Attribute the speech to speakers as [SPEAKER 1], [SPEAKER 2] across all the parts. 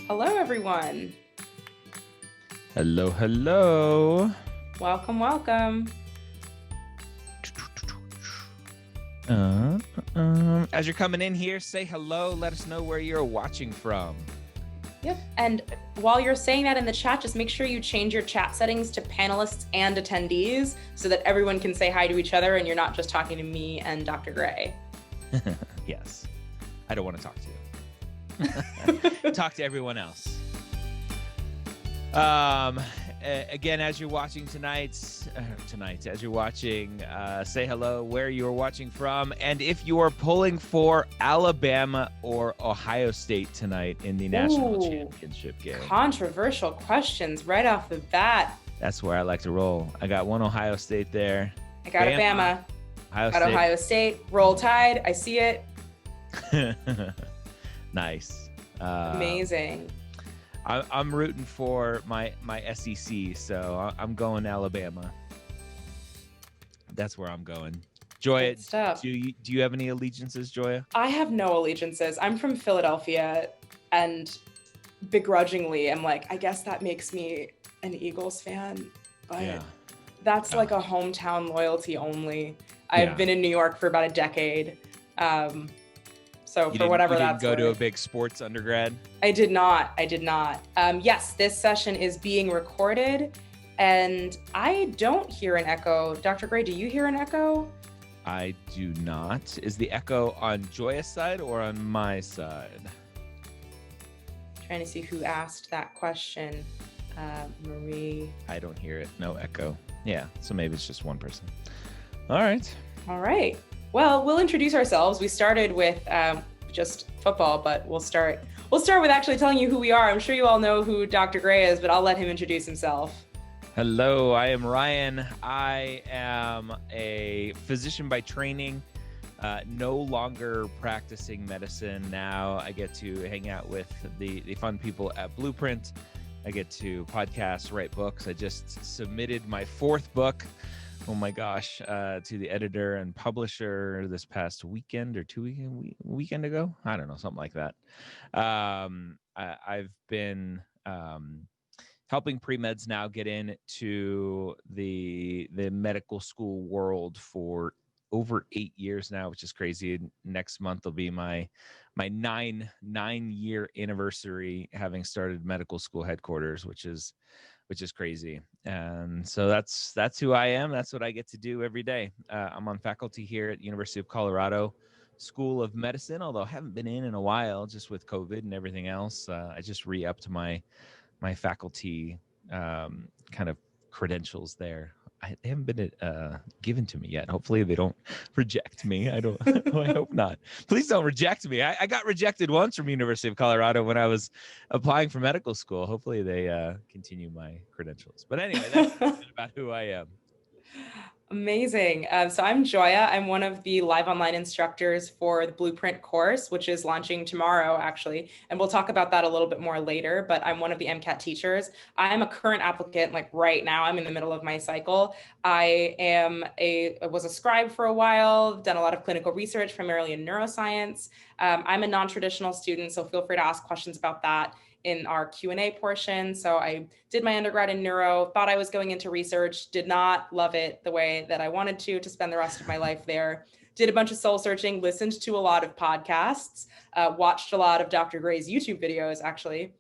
[SPEAKER 1] Hello, everyone.
[SPEAKER 2] Hello, hello.
[SPEAKER 1] Welcome, welcome.
[SPEAKER 2] As you're coming in here, say hello. Let us know where you're watching from.
[SPEAKER 1] Yep. And while you're saying that in the chat, just make sure you change your chat settings to panelists and attendees so that everyone can say hi to each other and you're not just talking to me and Dr. Gray.
[SPEAKER 2] Yes. I don't want to talk to you. Talk to everyone else. Again, as you're watching tonight, as you're watching, say hello where you're watching from. And if you are pulling for Alabama or Ohio State tonight in the national championship game.
[SPEAKER 1] Controversial questions right off the bat.
[SPEAKER 2] That's where I like to roll. I got one Ohio State there.
[SPEAKER 1] I got Bama. Ohio State. Roll Tide. I see it.
[SPEAKER 2] Nice.
[SPEAKER 1] Amazing.
[SPEAKER 2] I'm rooting for my SEC, so I'm going Alabama. That's where I'm going. Joya, do you have any allegiances, Joya?
[SPEAKER 1] I have no allegiances. I'm from Philadelphia, and begrudgingly, I'm like, I guess that makes me an Eagles fan, but that's like a hometown loyalty only. I've been in New York for about a decade. So for whatever that's
[SPEAKER 2] worth. You didn't go to a big sports undergrad?
[SPEAKER 1] I did not. Yes, this session is being recorded and I don't hear an echo. Dr. Gray, do you hear an echo?
[SPEAKER 2] I do not. Is the echo on Joya's side or on my side?
[SPEAKER 1] Trying to see who asked that question. Marie.
[SPEAKER 2] I don't hear it. No echo. Yeah, so maybe it's just one person. All right.
[SPEAKER 1] Well, we'll introduce ourselves. We started with just football, but we'll start with actually telling you who we are. I'm sure you all know who Dr. Gray is, but I'll let him introduce himself.
[SPEAKER 2] Hello, I am Ryan. I am a physician by training, no longer practicing medicine. Now I get to hang out with the fun people at Blueprint. I get to podcast, write books. I just submitted my 4th book. Oh my gosh, to the editor and publisher this past weekend or weekend ago. I don't know, something like that. I've been helping pre-meds now get into the medical school world for over 8 years now, which is crazy. Next month will be my 9-year anniversary having started medical school headquarters, which is crazy. And so that's who I am. That's what I get to do every day. I'm on faculty here at the University of Colorado School of Medicine, although I haven't been in a while just with COVID and everything else. I just re-upped my faculty kind of credentials there. They haven't been given to me yet. Hopefully they don't reject me. I hope not. Please don't reject me. I got rejected once from University of Colorado when I was applying for medical school. Hopefully they continue my credentials. But anyway, that's about who I am.
[SPEAKER 1] Amazing. So I'm Joya. I'm one of the live online instructors for the Blueprint course, which is launching tomorrow, actually. And we'll talk about that a little bit more later, but I'm one of the MCAT teachers. I'm a current applicant, like right now, I'm in the middle of my cycle. I was a scribe for a while, done a lot of clinical research, primarily in neuroscience. I'm a non-traditional student, so feel free to ask questions about that in our Q&A portion. So I did my undergrad in neuro, thought I was going into research, did not love it the way that I wanted to spend the rest of my life there. Did a bunch of soul searching, listened to a lot of podcasts, watched a lot of Dr. Gray's YouTube videos actually,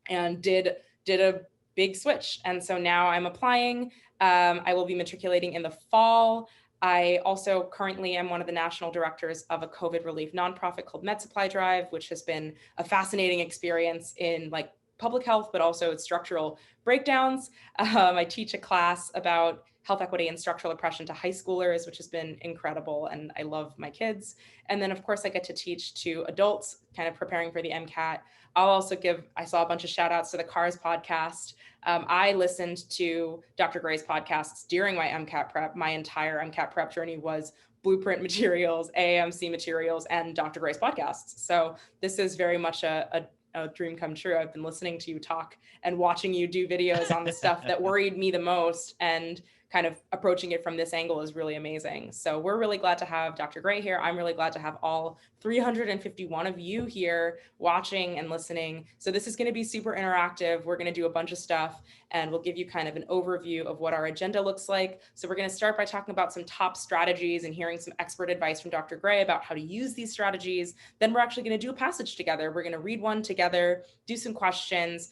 [SPEAKER 1] and did a big switch. And so now I'm applying. I will be matriculating in the fall. I also currently am one of the national directors of a COVID relief nonprofit called Med Supply Drive, which has been a fascinating experience in like public health, but also its structural breakdowns. I teach a class about health equity and structural oppression to high schoolers, which has been incredible. And I love my kids. And then of course I get to teach to adults kind of preparing for the MCAT. I'll also I saw a bunch of shout outs to the CARS podcast. I listened to Dr. Gray's podcasts during my MCAT prep. My entire MCAT prep journey was Blueprint materials, AAMC materials, and Dr. Gray's podcasts. So this is very much a dream come true. I've been listening to you talk and watching you do videos on the stuff that worried me the most and kind of approaching it from this angle is really amazing. So we're really glad to have Dr. Gray here. I'm really glad to have all 351 of you here watching and listening. So this is going to be super interactive. We're going to do a bunch of stuff, and we'll give you kind of an overview of what our agenda looks like. So we're going to start by talking about some top strategies and hearing some expert advice from Dr. Gray about how to use these strategies. Then we're actually going to do a passage together. We're going to read one together, do some questions.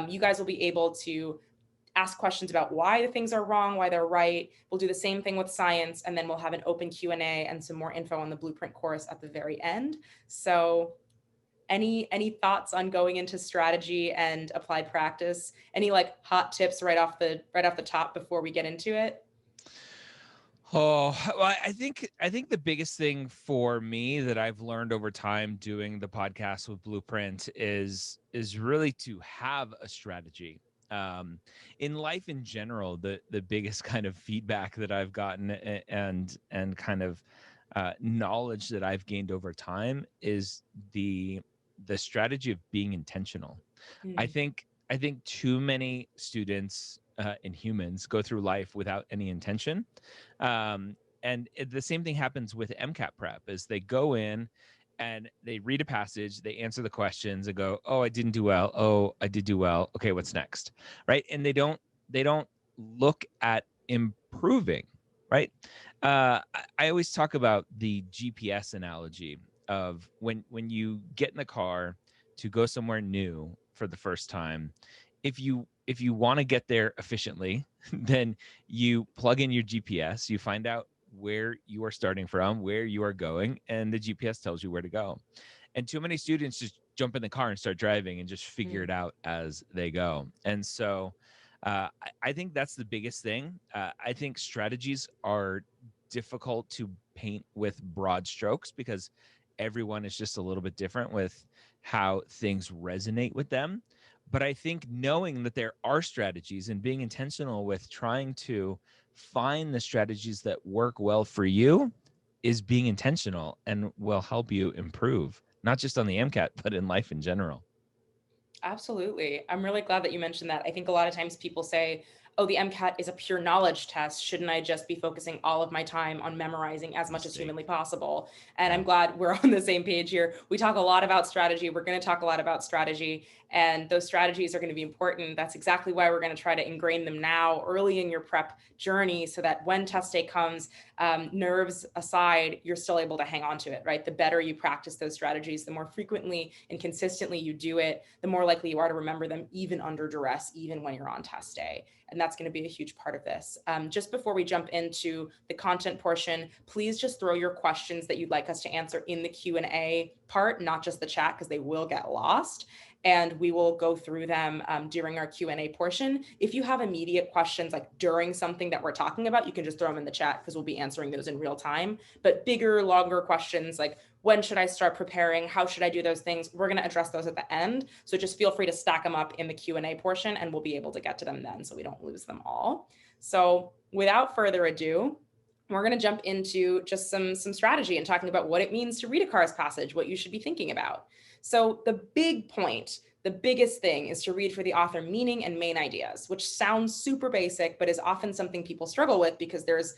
[SPEAKER 1] You guys will be able to ask questions about why the things are wrong, why they're right. We'll do the same thing with science, and then we'll have an open Q&A and some more info on the Blueprint course at the very end. So any thoughts on going into strategy and applied practice? Any like hot tips right off the top before we get into it?
[SPEAKER 2] Oh, well, I think the biggest thing for me that I've learned over time doing the podcast with Blueprint is really to have a strategy. In life in general, the biggest kind of feedback that I've gotten and kind of knowledge that I've gained over time is the strategy of being intentional. I think too many students and humans go through life without any intention. And the same thing happens with MCAT prep as they go in and they read a passage, they answer the questions and go, oh, I didn't do well. Oh, I did do well. Okay, what's next? Right. And they don't look at improving. Right. I always talk about the GPS analogy of when you get in the car to go somewhere new for the first time, if you want to get there efficiently, then you plug in your GPS, you find out where you are starting from, where you are going, and the GPS tells you where to go. And too many students just jump in the car and start driving and just figure it out as they go. And so I think that's the biggest thing. I think strategies are difficult to paint with broad strokes because everyone is just a little bit different with how things resonate with them. But I think knowing that there are strategies and being intentional with trying to find the strategies that work well for you is being intentional and will help you improve, not just on the MCAT, but in life in general.
[SPEAKER 1] Absolutely. I'm really glad that you mentioned that. I think a lot of times people say, oh, the MCAT is a pure knowledge test. Shouldn't I just be focusing all of my time on memorizing as much as humanly possible? And I'm glad we're on the same page here. We talk a lot about strategy. We're going to talk a lot about strategy, and those strategies are going to be important. That's exactly why we're going to try to ingrain them now early in your prep journey so that when test day comes, nerves aside, you're still able to hang on to it, right? The better you practice those strategies, the more frequently and consistently you do it, the more likely you are to remember them even under duress, even when you're on test day. And that's going to be a huge part of this. Just before we jump into the content portion, please just throw your questions that you'd like us to answer in the Q&A part, not just the chat, because they will get lost. And we will go through them during our Q&A portion. If you have immediate questions like during something that we're talking about, you can just throw them in the chat because we'll be answering those in real time. But bigger, longer questions like when should I start preparing? How should I do those things? We're going to address those at the end. So just feel free to stack them up in the Q&A portion and we'll be able to get to them then so we don't lose them all. So without further ado, we're going to jump into just some strategy and talking about what it means to read a CARS passage, what you should be thinking about. So the big point, the biggest thing is to read for the author meaning and main ideas, which sounds super basic, but is often something people struggle with because there's,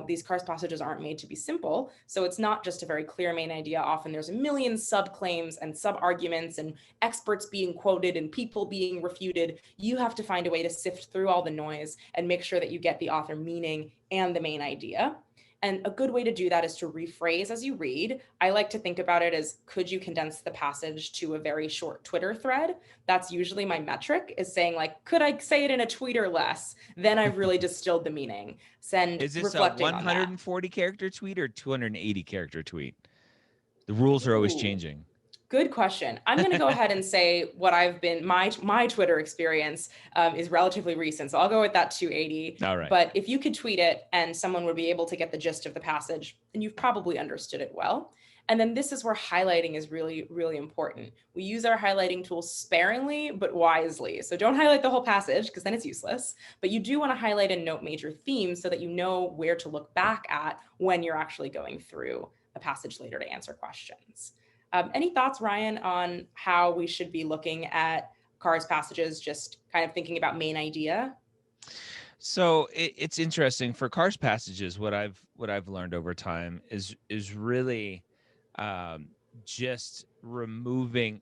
[SPEAKER 1] these CARS passages aren't made to be simple. So it's not just a very clear main idea. Often there's a million sub-claims and sub-arguments and experts being quoted and people being refuted. You have to find a way to sift through all the noise and make sure that you get the author meaning and the main idea. And a good way to do that is to rephrase as you read. I like to think about it as, could you condense the passage to a very short Twitter thread? That's usually my metric, is saying like, could I say it in a tweet or less? Then I've really distilled the meaning.
[SPEAKER 2] Is this a 140 character tweet or 280 character tweet? The rules are always changing.
[SPEAKER 1] Good question. I'm going to go ahead and say what I've been, my Twitter experience is relatively recent. So I'll go with that 280.
[SPEAKER 2] All right.
[SPEAKER 1] But if you could tweet it and someone would be able to get the gist of the passage, and you've probably understood it well. And then this is where highlighting is really, really important. We use our highlighting tools sparingly, but wisely. So don't highlight the whole passage because then it's useless. But you do want to highlight and note major themes so that you know where to look back at when you're actually going through a passage later to answer questions. Any thoughts, Ryan, on how we should be looking at CARS passages, just kind of thinking about main idea?
[SPEAKER 2] So it's interesting for cars passages. What I've learned over time is really um, just removing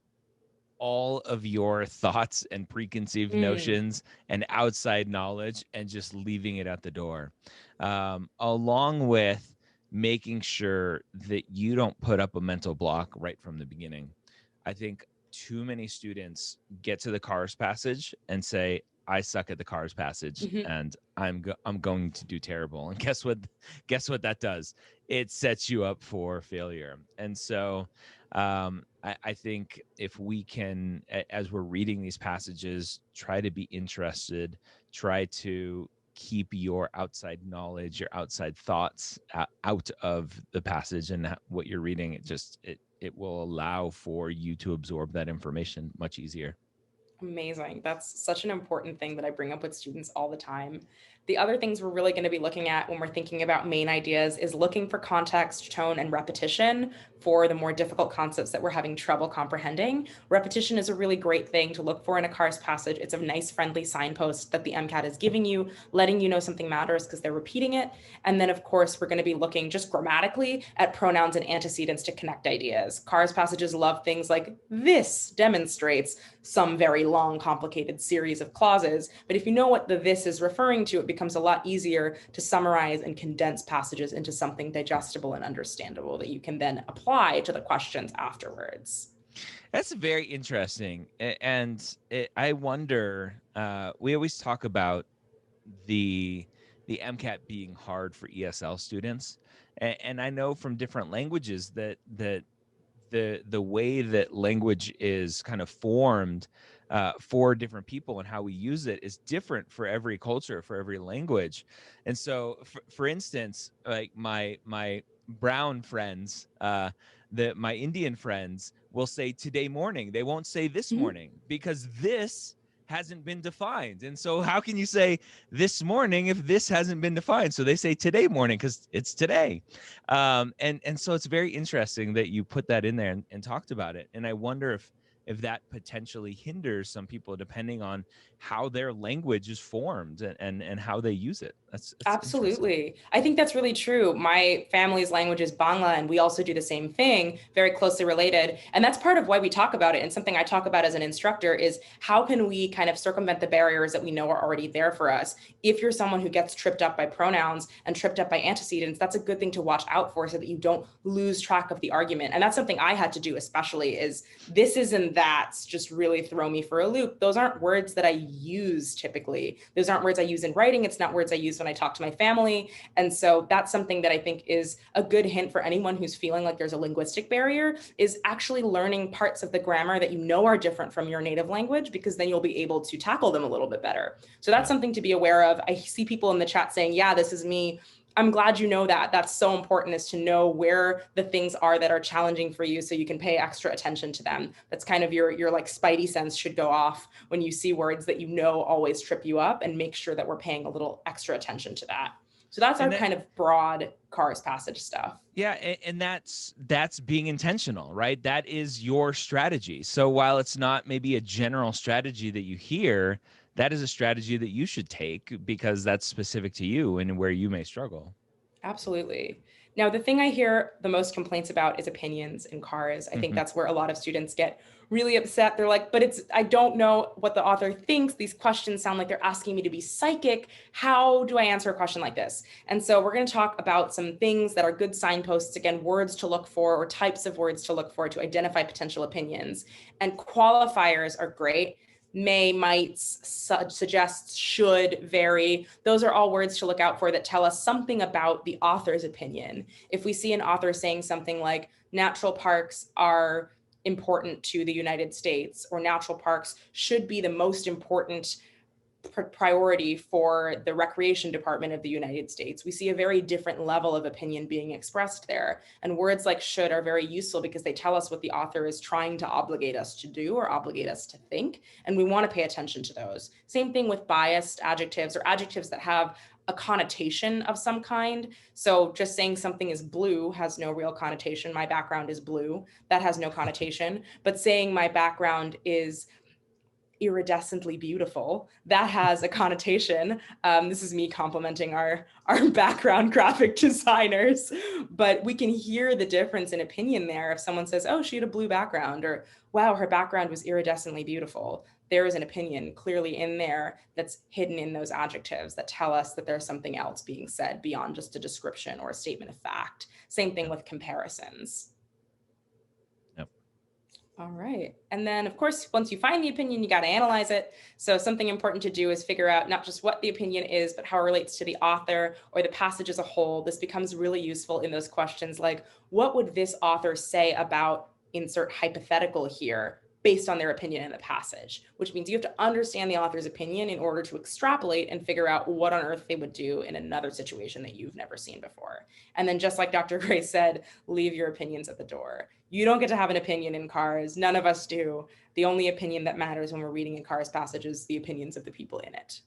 [SPEAKER 2] all of your thoughts and preconceived
[SPEAKER 1] Mm,
[SPEAKER 2] notions and outside knowledge and just leaving it at the door, along with making sure that you don't put up a mental block right from the beginning. I think too many students get to the cars passage and say, I suck at the cars passage
[SPEAKER 1] mhm.
[SPEAKER 2] and I'm going to do terrible. And guess what that does? It sets you up for failure. And so I think if we can, as we're reading these passages, try to be interested, try to keep your outside knowledge, your outside thoughts out of the passage and what you're reading. It will allow for you to absorb that information much easier.
[SPEAKER 1] Amazing. That's such an important thing that I bring up with students all the time. The other things we're really going to be looking at when we're thinking about main ideas is looking for context, tone, and repetition for the more difficult concepts that we're having trouble comprehending. Repetition is a really great thing to look for in a CARS passage. It's a nice, friendly signpost that the MCAT is giving you, letting you know something matters because they're repeating it. And then, of course, we're going to be looking just grammatically at pronouns and antecedents to connect ideas. CARS passages love things like this demonstrates some very long, complicated series of clauses. But if you know what the this is referring to, it becomes a lot easier to summarize and condense passages into something digestible and understandable that you can then apply to the questions afterwards.
[SPEAKER 2] That's very interesting. And I wonder, we always talk about the MCAT being hard for ESL students. And I know from different languages that the way that language is kind of formed for different people and how we use it is different for every culture, for every language. And so, for instance, like my brown friends, my Indian friends will say today morning. They won't say this
[SPEAKER 1] Mhm.
[SPEAKER 2] morning because this hasn't been defined. And so how can you say this morning if this hasn't been defined? So they say today morning because it's today. And so it's very interesting that you put that in there and talked about it. And I wonder if that potentially hinders some people depending on how their language is formed and how they use it. That's interesting.
[SPEAKER 1] Absolutely. I think that's really true. My family's language is Bangla, and we also do the same thing, very closely related. And that's part of why we talk about it. And something I talk about as an instructor is how can we kind of circumvent the barriers that we know are already there for us? If you're someone who gets tripped up by pronouns and tripped up by antecedents, that's a good thing to watch out for so that you don't lose track of the argument. And that's something I had to do, especially is this is and that's just really throw me for a loop. Those aren't words that I use typically. Those aren't words I use in writing. It's not words I use when I talk to my family. And so that's something that I think is a good hint for anyone who's feeling like there's a linguistic barrier is actually learning parts of the grammar that you know are different from your native language, because then you'll be able to tackle them a little bit better. So that's something to be aware of. I see people in the chat saying, yeah, this is me. I'm glad you know that. That's so important, is to know where the things are that are challenging for you so you can pay extra attention to them. That's kind of your like spidey sense should go off when you see words that you know always trip you up, and make sure that we're paying a little extra attention to that. So that's our
[SPEAKER 2] And that,
[SPEAKER 1] kind of broad cars passage stuff.
[SPEAKER 2] yeah, and that's being intentional, right? That is your strategy. So while it's not maybe a general strategy that you hear, that is a strategy that you should take because that's specific to you and where you may struggle.
[SPEAKER 1] Absolutely. Now, the thing I hear the most complaints about is opinions in cars. I think
[SPEAKER 2] Mhm.
[SPEAKER 1] that's where a lot of students get really upset. They're like, but I don't know what the author thinks. These questions sound like they're asking me to be psychic. How do I answer a question like this? And so we're going to talk about some things that are good signposts, again, words to look for or types of words to look for to identify potential opinions. And qualifiers are great. May, might, suggests, should, very. Those are all words to look out for that tell us something about the author's opinion. If we see an author saying something like natural parks are important to the United States, or natural parks should be the most important priority for the recreation department of the United States, we see a very different level of opinion being expressed there. And words like should are very useful because they tell us what the author is trying to obligate us to do or obligate us to think. And we want to pay attention to those. Same thing with biased adjectives or adjectives that have a connotation of some kind. So just saying something is blue has no real connotation. My background is blue. That has no connotation. But saying my background is iridescently beautiful. That has a connotation. This is me complimenting our background graphic designers, but we can hear the difference in opinion there. If someone says, oh, she had a blue background, or wow, her background was iridescently beautiful, there is an opinion clearly in there that's hidden in those adjectives that tell us that there's something else being said beyond just a description or a statement of fact. Same thing with comparisons.
[SPEAKER 2] Yep.
[SPEAKER 1] All right. And then, of course, once you find the opinion, you got to analyze it. So something important to do is figure out not just what the opinion is, but how it relates to the author or the passage as a whole. This becomes really useful in those questions like, what would this author say about insert hypothetical here based on their opinion in the passage, which means you have to understand the author's opinion in order to extrapolate and figure out what on earth they would do in another situation that you've never seen before. And then just like Dr. Gray said, leave your opinions at the door. You don't get to have an opinion in CARS. None of us do. The only opinion that matters when we're reading a CARS passage is the opinions of the people in it.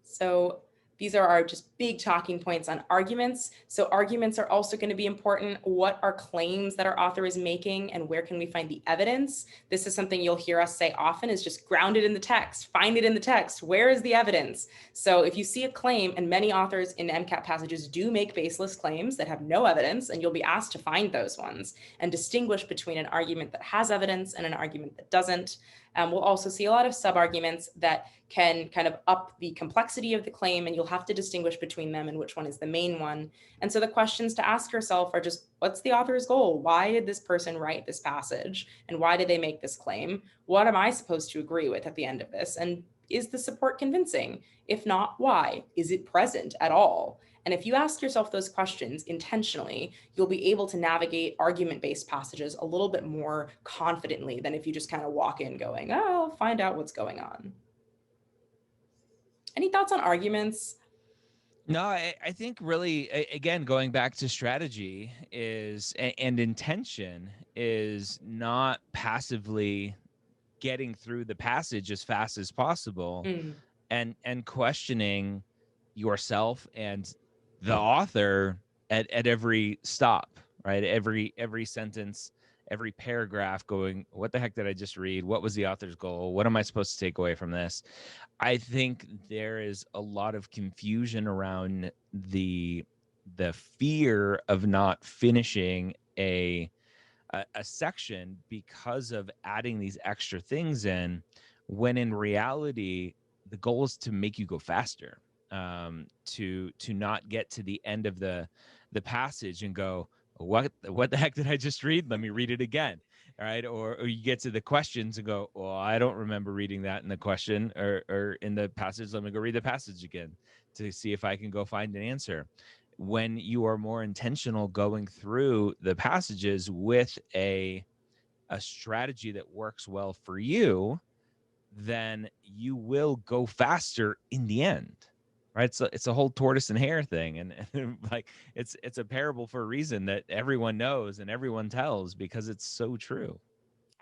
[SPEAKER 1] So these are our just big talking points on arguments. So arguments are also going to be important. What are claims that our author is making and where can we find the evidence? This is something you'll hear us say often is just ground it in the text, find it in the text. Where is the evidence? So if you see a claim, and many authors in MCAT passages do make baseless claims that have no evidence, and you'll be asked to find those ones and distinguish between an argument that has evidence and an argument that doesn't. We'll also see a lot of sub-arguments that can kind of up the complexity of the claim, and you'll have to distinguish between them and which one is the main one. And so the questions to ask yourself are just, what's the author's goal? Why did this person write this passage? And why did they make this claim? What am I supposed to agree with at the end of this? And is the support convincing? If not, why? Is it present at all? And if you ask yourself those questions intentionally, you'll be able to navigate argument-based passages a little bit more confidently than if you just kind of walk in going, oh, I'll find out what's going on. Any thoughts on arguments?
[SPEAKER 2] No, I think really, again, going back to strategy and intention is not passively getting through the passage as fast as possible and questioning yourself and the author at every stop, right? Every sentence, every paragraph going, what the heck did I just read? What was the author's goal? What am I supposed to take away from this? I think there is a lot of confusion around the fear of not finishing a section because of adding these extra things in, when in reality, the goal is to make you go faster, to not get to the end of the passage and go, what the heck did I just read? Let me read it again. All right. Or you get to the questions and go, well, I don't remember reading that in the question or in the passage. Let me go read the passage again to see if I can go find an answer. When you are more intentional going through the passages with a strategy that works well for you, then you will go faster in the end. Right. So it's a whole tortoise and hare thing. And like, it's a parable for a reason that everyone knows and everyone tells because it's so true.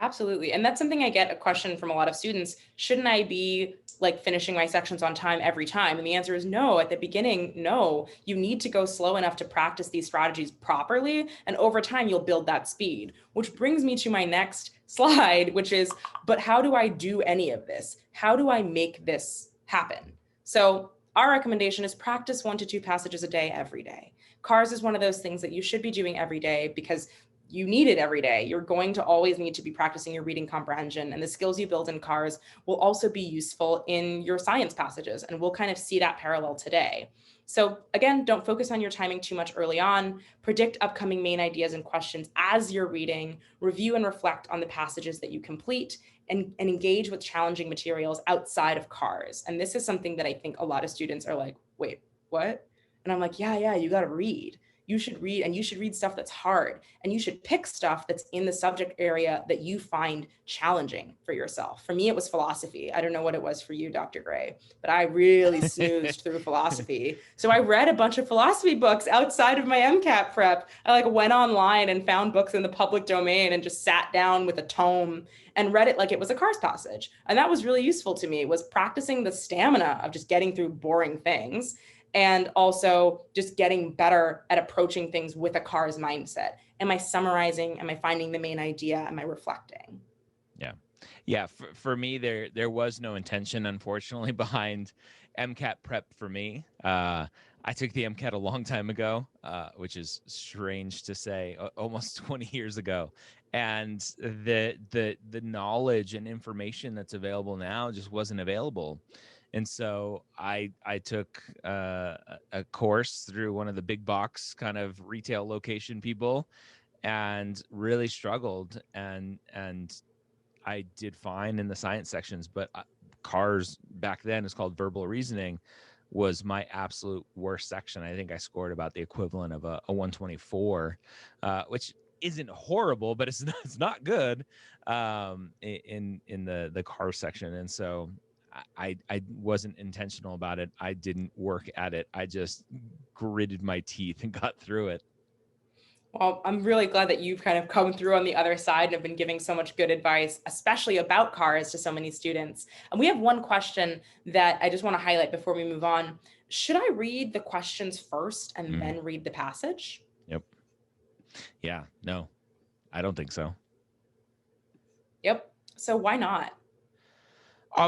[SPEAKER 1] Absolutely. And that's something I get a question from a lot of students. Shouldn't I be like finishing my sections on time every time? And the answer is no. At the beginning, no. You need to go slow enough to practice these strategies properly. And over time, you'll build that speed, which brings me to my next slide, which is, but how do I do any of this? How do I make this happen? So our recommendation is practice 1 to 2 passages a day every day. CARS is one of those things that you should be doing every day because you need it every day. You're going to always need to be practicing your reading comprehension, and the skills you build in CARS will also be useful in your science passages, and we'll kind of see that parallel today. So again, don't focus on your timing too much early on. Predict upcoming main ideas and questions as you're reading. Review and reflect on the passages that you complete, and engage with challenging materials outside of CARS. And this is something that I think a lot of students are like, wait, what? And I'm like, yeah, you got to read. You should read, and you should read stuff that's hard, and you should pick stuff that's in the subject area that you find challenging for yourself. For me, it was philosophy. I don't know what it was for you, Dr. Gray, but I really snoozed through philosophy. So I read a bunch of philosophy books outside of my MCAT prep. I like went online and found books in the public domain and just sat down with a tome and read it like it was a CARS passage. And that was really useful to me, was practicing the stamina of just getting through boring things, and also just getting better at approaching things with a CARS mindset. Am I summarizing? Am I finding the main idea? Am I reflecting?
[SPEAKER 2] Yeah. Yeah, for me, there was no intention, unfortunately, behind MCAT prep for me. I took the MCAT a long time ago, which is strange to say, almost 20 years ago. And the knowledge and information that's available now just wasn't available. And so I took a course through one of the big box kind of retail location people, and really struggled, and I did fine in the science sections, but cars back then is called verbal reasoning, was my absolute worst section. I think I scored about the equivalent of a 124, which isn't horrible, but it's not good, in the car section. And so I wasn't intentional about it. I didn't work at it. I just gritted my teeth and got through it.
[SPEAKER 1] Well, I'm really glad that you've kind of come through on the other side and have been giving so much good advice, especially about cars, to so many students. And we have one question that I just want to highlight before we move on. Should I read the questions first and then read the passage?
[SPEAKER 2] Yep. Yeah, no, I don't think so.
[SPEAKER 1] Yep. So why not?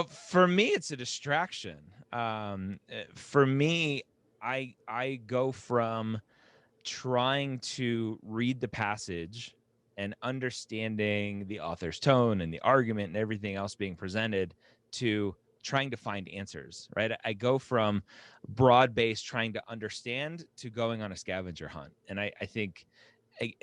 [SPEAKER 2] For me, it's a distraction. For me, I go from trying to read the passage and understanding the author's tone and the argument and everything else being presented to trying to find answers, right? I go from broad-based trying to understand to going on a scavenger hunt. And I think,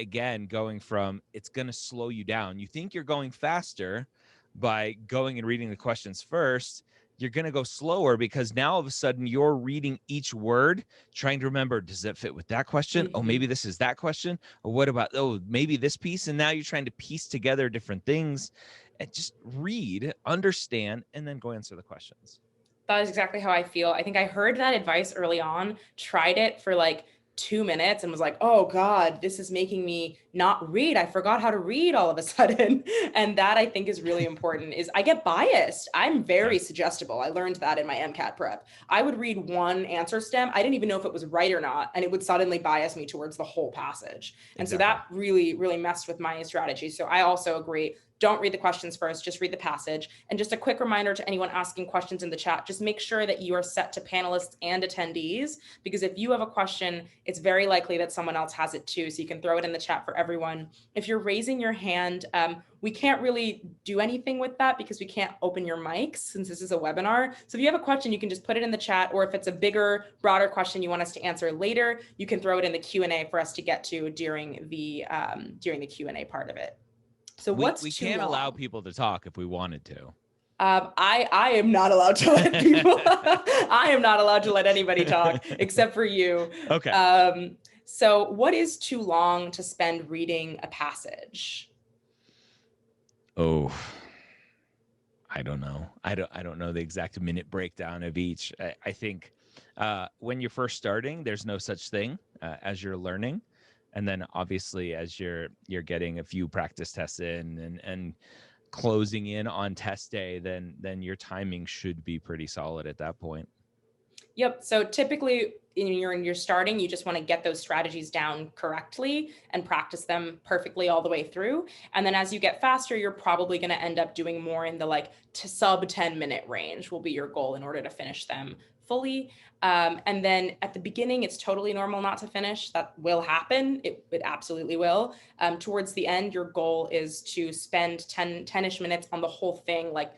[SPEAKER 2] again, going from, it's going to slow you down. You think you're going faster by going and reading the questions first. You're going to go slower because now all of a sudden you're reading each word, trying to remember, does that fit with that question? Oh, maybe this is that question. Or what about, oh, maybe this piece? And now you're trying to piece together different things, and just read, understand, and then go answer the questions.
[SPEAKER 1] That is exactly how I feel. I think I heard that advice early on, tried it for like 2 minutes and was like, oh God, this is making me not read. I forgot how to read all of a sudden. And that, I think, is really important. Is I get biased. I'm very suggestible. I learned that in my MCAT prep. I would read one answer stem. I didn't even know if it was right or not. And it would suddenly bias me towards the whole passage. And so that really, really messed with my strategy. So I also agree. Don't read the questions first, just read the passage. And just a quick reminder to anyone asking questions in the chat, just make sure that you are set to panelists and attendees, because if you have a question, it's very likely that someone else has it too. So you can throw it in the chat for everyone. If you're raising your hand, we can't really do anything with that because we can't open your mics since this is a webinar. So if you have a question, you can just put it in the chat, or if it's a bigger, broader question you want us to answer later, you can throw it in the Q&A for us to get to during the Q&A part of it. So
[SPEAKER 2] we can't allow people to talk if we wanted to.
[SPEAKER 1] I am not allowed to let people. I am not allowed to let anybody talk except for you.
[SPEAKER 2] Okay.
[SPEAKER 1] So what is too long to spend reading a passage?
[SPEAKER 2] Oh, I don't know. I don't know the exact minute breakdown of each. I think when you're first starting, there's no such thing as you're learning. And then obviously as you're getting a few practice tests in and closing in on test day, then your timing should be pretty solid at that point.
[SPEAKER 1] Yep. So typically when you're starting, you just want to get those strategies down correctly and practice them perfectly all the way through. And then as you get faster, you're probably going to end up doing more in the like sub 10-minute range will be your goal in order to finish them fully. And then at the beginning, it's totally normal not to finish. That will happen. It absolutely will. Towards the end, your goal is to spend 10-ish minutes on the whole thing, like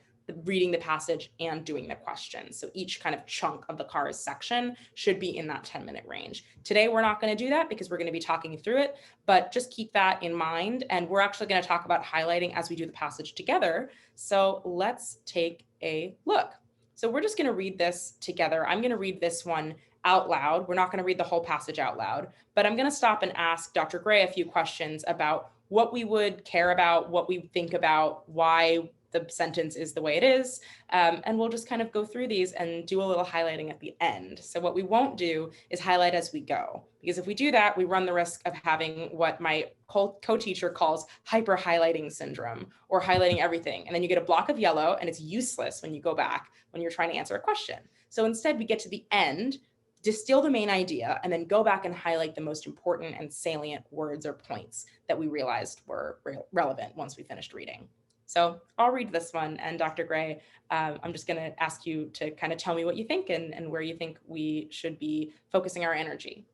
[SPEAKER 1] reading the passage and doing the questions. So each kind of chunk of the cars section should be in that 10-minute range. Today, we're not going to do that because we're going to be talking through it, but just keep that in mind. And we're actually going to talk about highlighting as we do the passage together. So let's take a look. So we're just going to read this together. I'm going to read this one out loud. We're not going to read the whole passage out loud, but I'm going to stop and ask Dr. Gray a few questions about what we would care about, what we think about, why the sentence is the way it is. And we'll just kind of go through these and do a little highlighting at the end. So what we won't do is highlight as we go, because if we do that, we run the risk of having what my co-teacher calls hyper highlighting syndrome, or highlighting everything. And then you get a block of yellow and it's useless when you go back when you're trying to answer a question. So instead we get to the end, distill the main idea, and then go back and highlight the most important and salient words or points that we realized were relevant once we finished reading. So I'll read this one. And Dr. Gray, I'm just going to ask you to kind of tell me what you think and where you think we should be focusing our energy.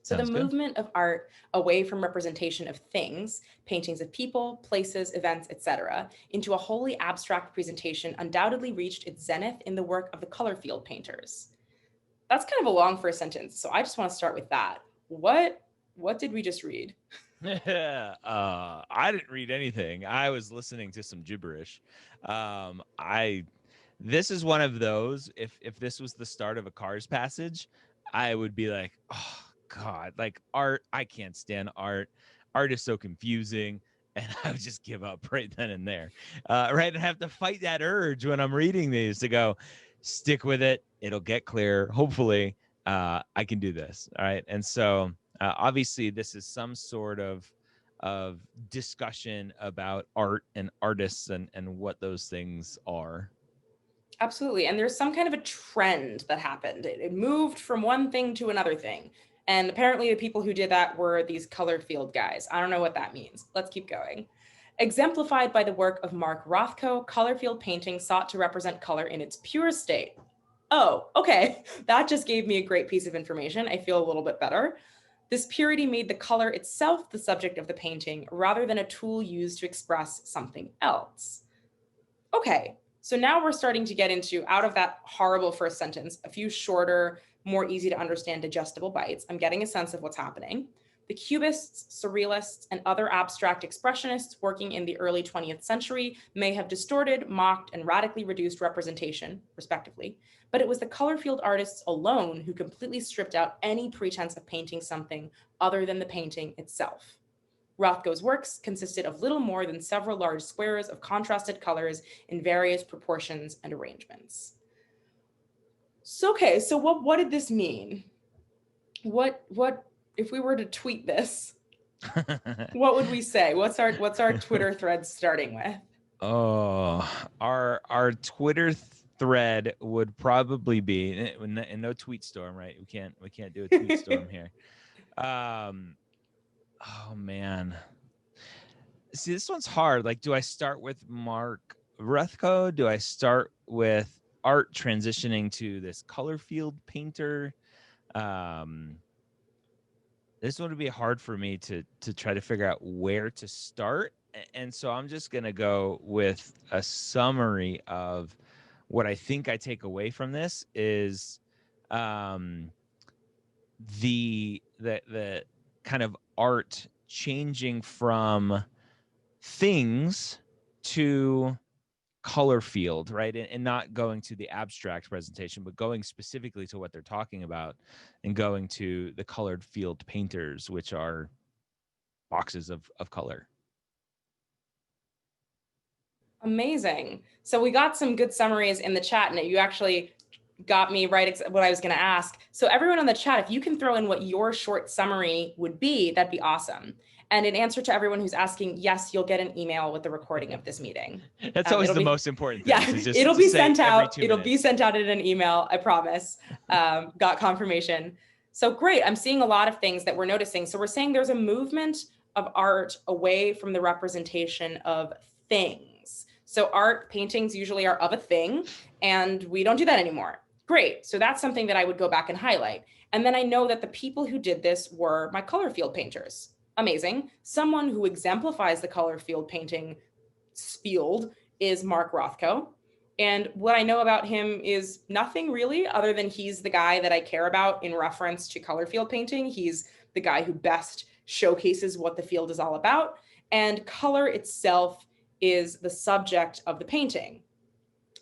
[SPEAKER 1] So the
[SPEAKER 2] Sounds good.
[SPEAKER 1] movement of art away from representation of things, paintings of people, places, events, etc., into a wholly abstract presentation undoubtedly reached its zenith in the work of the color field painters. That's kind of a long first sentence, so I just want to start with that. What did we just read?
[SPEAKER 2] I didn't read anything. I was listening to some gibberish. This is one of those, if this was the start of a Cars passage, I would be like, oh God, like art, I can't stand art. Art is so confusing. And I would just give up right then and there. Right. And have to fight that urge when I'm reading these to go, stick with it. It'll get clear. Hopefully, I can do this. All right. And so obviously this is some sort of discussion about art and artists and what those things are.
[SPEAKER 1] Absolutely. And there's some kind of a trend that happened. It moved from one thing to another thing. And apparently the people who did that were these color field guys. I don't know what that means. Let's keep going. Exemplified by the work of Mark Rothko, color field painting sought to represent color in its pure state. Oh, okay. That just gave me a great piece of information. I feel a little bit better. This purity made the color itself the subject of the painting rather than a tool used to express something else. Okay, so now we're starting to get into, out of that horrible first sentence, a few shorter, more easy to understand digestible bites. I'm getting a sense of what's happening. The Cubists, Surrealists, and other abstract expressionists working in the early 20th century may have distorted, mocked, and radically reduced representation, respectively, but it was the color field artists alone who completely stripped out any pretense of painting something other than the painting itself. Rothko's works consisted of little more than several large squares of contrasted colors in various proportions and arrangements. So, okay, so what did this mean? What if we were to tweet this? What would we say? What's our Twitter thread starting with?
[SPEAKER 2] Oh, our Twitter thread would probably be, and no tweet storm, right? We can't do a tweet storm here. Oh man. See, this one's hard. Like, do I start with Mark Rothko? Do I start with art transitioning to this color field painter? This one would be hard for me to try to figure out where to start. And so I'm just going to go with a summary of what I think I take away from this is the kind of art changing from things to color field, right? And not going to the abstract presentation, but going specifically to what they're talking about and going to the colored field painters, which are boxes of color.
[SPEAKER 1] Amazing. So we got some good summaries in the chat, and you actually got me right what I was going to ask. So everyone on the chat, if you can throw in what your short summary would be, that'd be awesome. And in answer to everyone who's asking, yes, you'll get an email with the recording of this meeting.
[SPEAKER 2] That's always the most important thing.
[SPEAKER 1] Yeah, it'll be sent out. It'll be sent out in an email, I promise. Got confirmation. So great. I'm seeing a lot of things that we're noticing. So we're saying there's a movement of art away from the representation of things. So art paintings usually are of a thing, and we don't do that anymore. Great. So that's something that I would go back and highlight. And then I know that the people who did this were my color field painters. Amazing. Someone who exemplifies the color field painting field is Mark Rothko. And what I know about him is nothing really, other than he's the guy that I care about in reference to color field painting. He's the guy who best showcases what the field is all about. And color itself is the subject of the painting.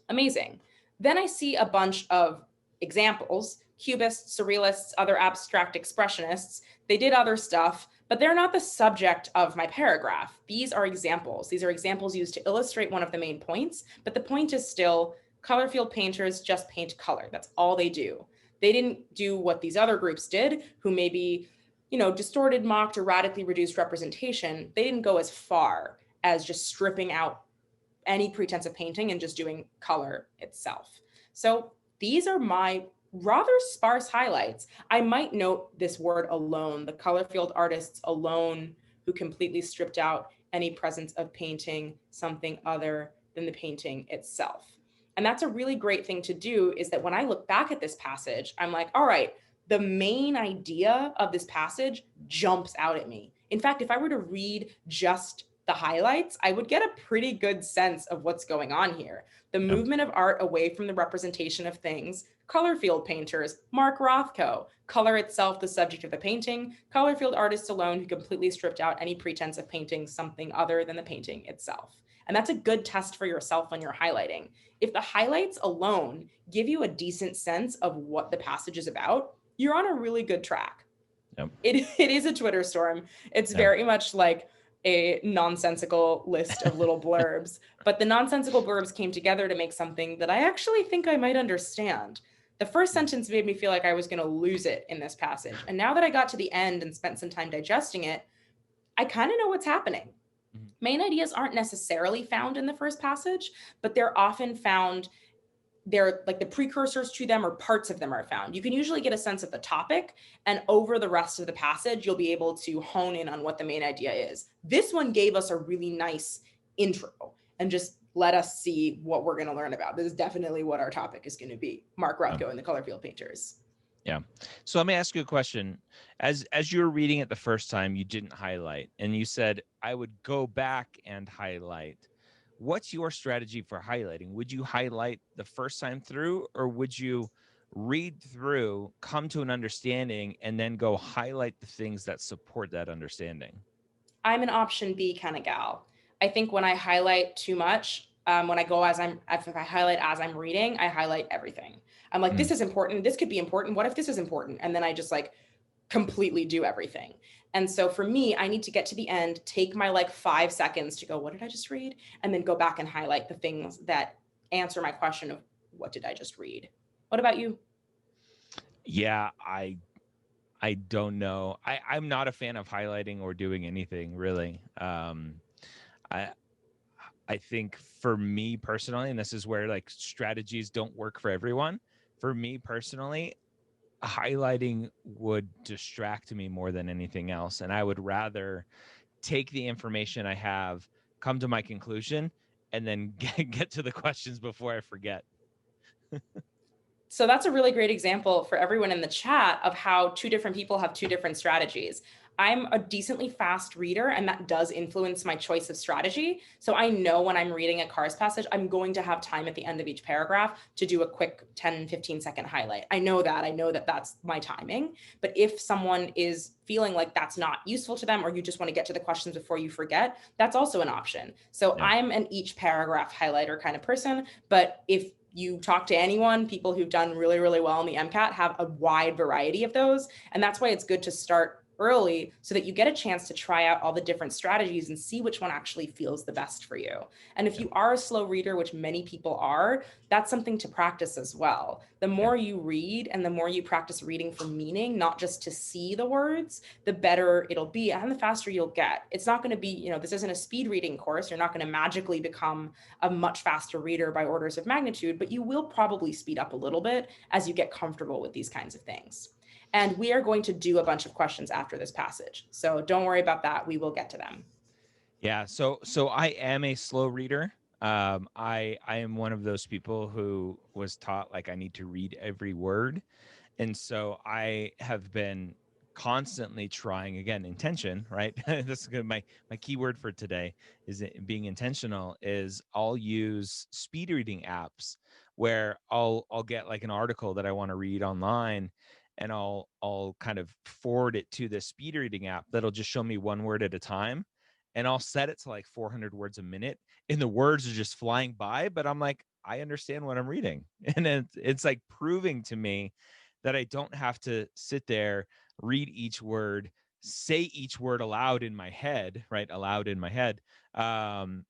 [SPEAKER 1] Amazing. Then I see a bunch of examples, Cubists, Surrealists, other abstract expressionists. They did other stuff, but they're not the subject of my paragraph. These are examples. These are examples used to illustrate one of the main points, but the point is still color field painters just paint color. That's all they do. They didn't do what these other groups did, who maybe, distorted, mocked, or radically reduced representation. They didn't go as far as just stripping out any pretense of painting and just doing color itself. So these are my rather sparse highlights. I might note this word alone, the color field artists alone who completely stripped out any presence of painting something other than the painting itself. And that's a really great thing to do, is that when I look back at this passage, I'm like, all right, the main idea of this passage jumps out at me. In fact, if I were to read just the highlights, I would get a pretty good sense of what's going on here. The
[SPEAKER 2] Yeah.
[SPEAKER 1] movement of art away from the representation of things, color field painters, Mark Rothko, color itself the subject of the painting, color field artists alone who completely stripped out any pretense of painting something other than the painting itself. And that's a good test for yourself when you're highlighting. If the highlights alone give you a decent sense of what the passage is about, you're on a really good track.
[SPEAKER 2] Yep.
[SPEAKER 1] It is a Twitter storm. It's
[SPEAKER 2] Yep.
[SPEAKER 1] very much like a nonsensical list of little blurbs, but the nonsensical blurbs came together to make something that I actually think I might understand. The first sentence made me feel like I was going to lose it in this passage. And now that I got to the end and spent some time digesting it, I kind of know what's happening. Main ideas aren't necessarily found in the first passage, but they're often found, they're like the precursors to them or parts of them are found. You can usually get a sense of the topic, and over the rest of the passage, you'll be able to hone in on what the main idea is. This one gave us a really nice intro and just let us see what we're going to learn about. This is definitely what our topic is going to be. Mark Rothko and the color field painters.
[SPEAKER 2] Yeah. So let me ask you a question. As you were reading it the first time, you didn't highlight, and you said, I would go back and highlight. What's your strategy for highlighting? Would you highlight the first time through, or would you read through, come to an understanding, and then go highlight the things that support that understanding?
[SPEAKER 1] I'm an option B kind of gal. I think when I highlight too much, when I go as I'm, if I highlight as I'm reading, I highlight everything. I'm like, this is important. This could be important. What if this is important? And then I just like completely do everything. And so for me, I need to get to the end, take my like 5 seconds to go, what did I just read? And then go back and highlight the things that answer my question of what did I just read? What about you?
[SPEAKER 2] Yeah, I don't know. I'm not a fan of highlighting or doing anything really. I I think for me personally, and this is where like strategies don't work for everyone. For me personally, highlighting would distract me more than anything else. And I would rather take the information I have, come to my conclusion, and then get to the questions before I forget.
[SPEAKER 1] So that's a really great example for everyone in the chat of how two different people have two different strategies. I'm a decently fast reader, and that does influence my choice of strategy. So I know when I'm reading a Cars passage, I'm going to have time at the end of each paragraph to do a quick 10, 15-second highlight. I know that. I know that that's my timing. But if someone is feeling like that's not useful to them, or you just want to get to the questions before you forget, that's also an option. So
[SPEAKER 2] Yeah.
[SPEAKER 1] I'm an each paragraph highlighter kind of person. But if you talk to anyone, people who've done really, really well in the MCAT have a wide variety of those. And that's why it's good to start early so that you get a chance to try out all the different strategies and see which one actually feels the best for you. And if you are a slow reader, which many people are, that's something to practice as well. The more you read and the more you practice reading for meaning, not just to see the words, the better it'll be and the faster you'll get. It's not going to be, this isn't a speed reading course. You're not going to magically become a much faster reader by orders of magnitude, but you will probably speed up a little bit as you get comfortable with these kinds of things. And we are going to do a bunch of questions after this passage. So don't worry about that. We will get to them.
[SPEAKER 2] Yeah. So I am a slow reader. I am one of those people who was taught like I need to read every word. And so I have been constantly trying, again, intention, right? This is good. My key word for today is being intentional. Is I'll use speed reading apps where I'll get like an article that I want to read online, and I'll kind of forward it to the speed reading app that'll just show me one word at a time, and I'll set it to like 400 words a minute, and the words are just flying by, but I'm like, I understand what I'm reading. And it's like proving to me that I don't have to sit there, read each word, say each word aloud in my head, right? Aloud in my head, and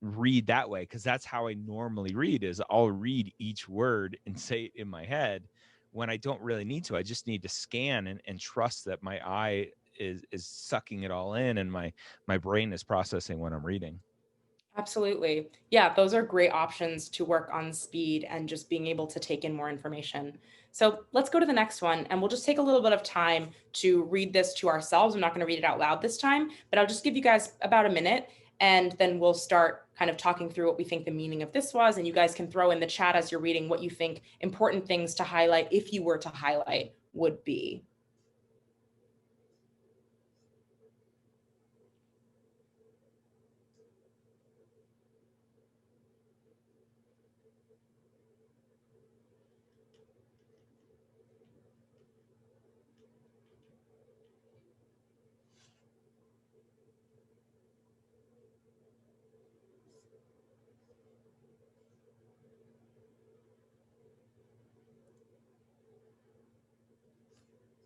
[SPEAKER 2] read that way, because that's how I normally read. Is I'll read each word and say it in my head when I don't really need to. I just need to scan and trust that my eye is sucking it all in, and my brain is processing what I'm reading.
[SPEAKER 1] Absolutely. Yeah, those are great options to work on speed and just being able to take in more information. So let's go to the next one, and we'll just take a little bit of time to read this to ourselves. I'm not going to read it out loud this time, but I'll just give you guys about a minute, and then we'll start kind of talking through what we think the meaning of this was. And you guys can throw in the chat as you're reading what you think important things to highlight, if you were to highlight, would be.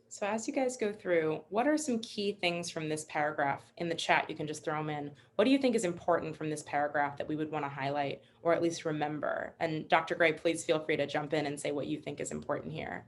[SPEAKER 1] So as you guys go through, what are some key things from this paragraph? In the chat, you can just throw them in. What do you think is important from this paragraph that we would want to highlight or at least remember? And Dr. Gray, please feel free to jump in and say what you think is important here.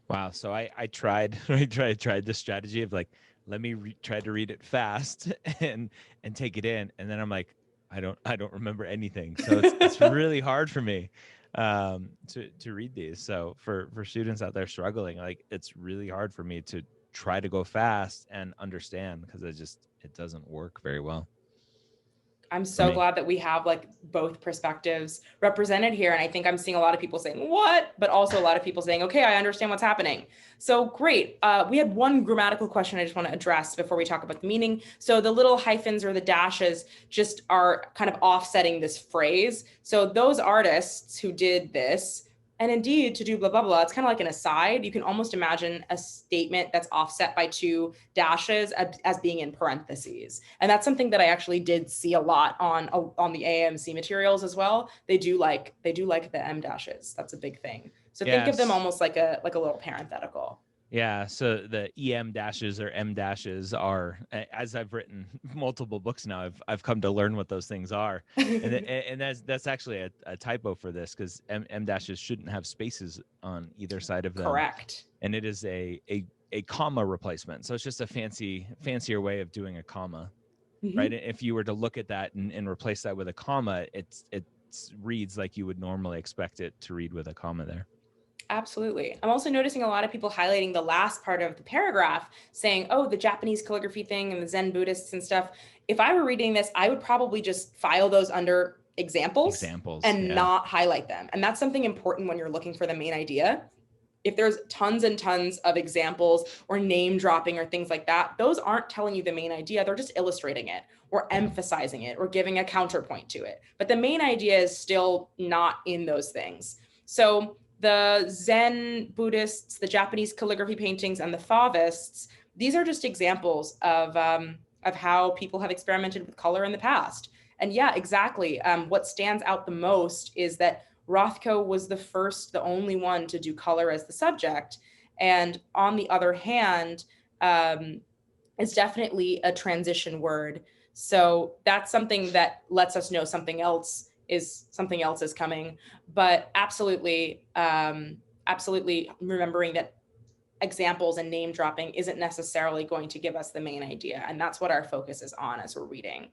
[SPEAKER 2] Wow. So I tried I tried this strategy of like, let me try to read it fast and take it in, and then I'm like, I don't remember anything. So it's really hard for me to read these. So for students out there struggling, like it's really hard for me to try to go fast and understand, because it doesn't work very well.
[SPEAKER 1] I'm so glad that we have like both perspectives represented here. And I think I'm seeing a lot of people saying, what? But also a lot of people saying, okay, I understand what's happening. So great. We had one grammatical question I just want to address before we talk about the meaning. So the little hyphens or the dashes just are kind of offsetting this phrase. So those artists who did this, and indeed, to do blah, blah, blah, it's kind of like an aside. You can almost imagine a statement that's offset by two dashes as being in parentheses. And that's something that I actually did see a lot on the AMC materials as well. They do like the M dashes. That's a big thing. So think of them almost like a little parenthetical.
[SPEAKER 2] Yeah, so the EM dashes or M dashes are, as I've written multiple books now, I've come to learn what those things are, and that's actually a typo for this, because M dashes shouldn't have spaces on either side of them.
[SPEAKER 1] Correct.
[SPEAKER 2] And it is a comma replacement, so it's just a fancier way of doing a comma, right? If you were to look at that and replace that with a comma, it reads like you would normally expect it to read with a comma there.
[SPEAKER 1] Absolutely. I'm also noticing a lot of people highlighting the last part of the paragraph saying, oh, the Japanese calligraphy thing and the Zen Buddhists and stuff. If I were reading this, I would probably just file those under examples and not highlight them. And that's something important when you're looking for the main idea. If there's tons and tons of examples or name dropping or things like that, those aren't telling you the main idea. They're just illustrating it or emphasizing it or giving a counterpoint to it. But the main idea is still not in those things. So the Zen Buddhists, the Japanese calligraphy paintings, and the Fauvists, these are just examples of how people have experimented with color in the past. And yeah, exactly. What stands out the most is that Rothko was the only one to do color as the subject. And on the other hand, it's definitely a transition word. So that's something that lets us know something else is coming. But absolutely remembering that examples and name dropping isn't necessarily going to give us the main idea. And that's what our focus is on as we're reading.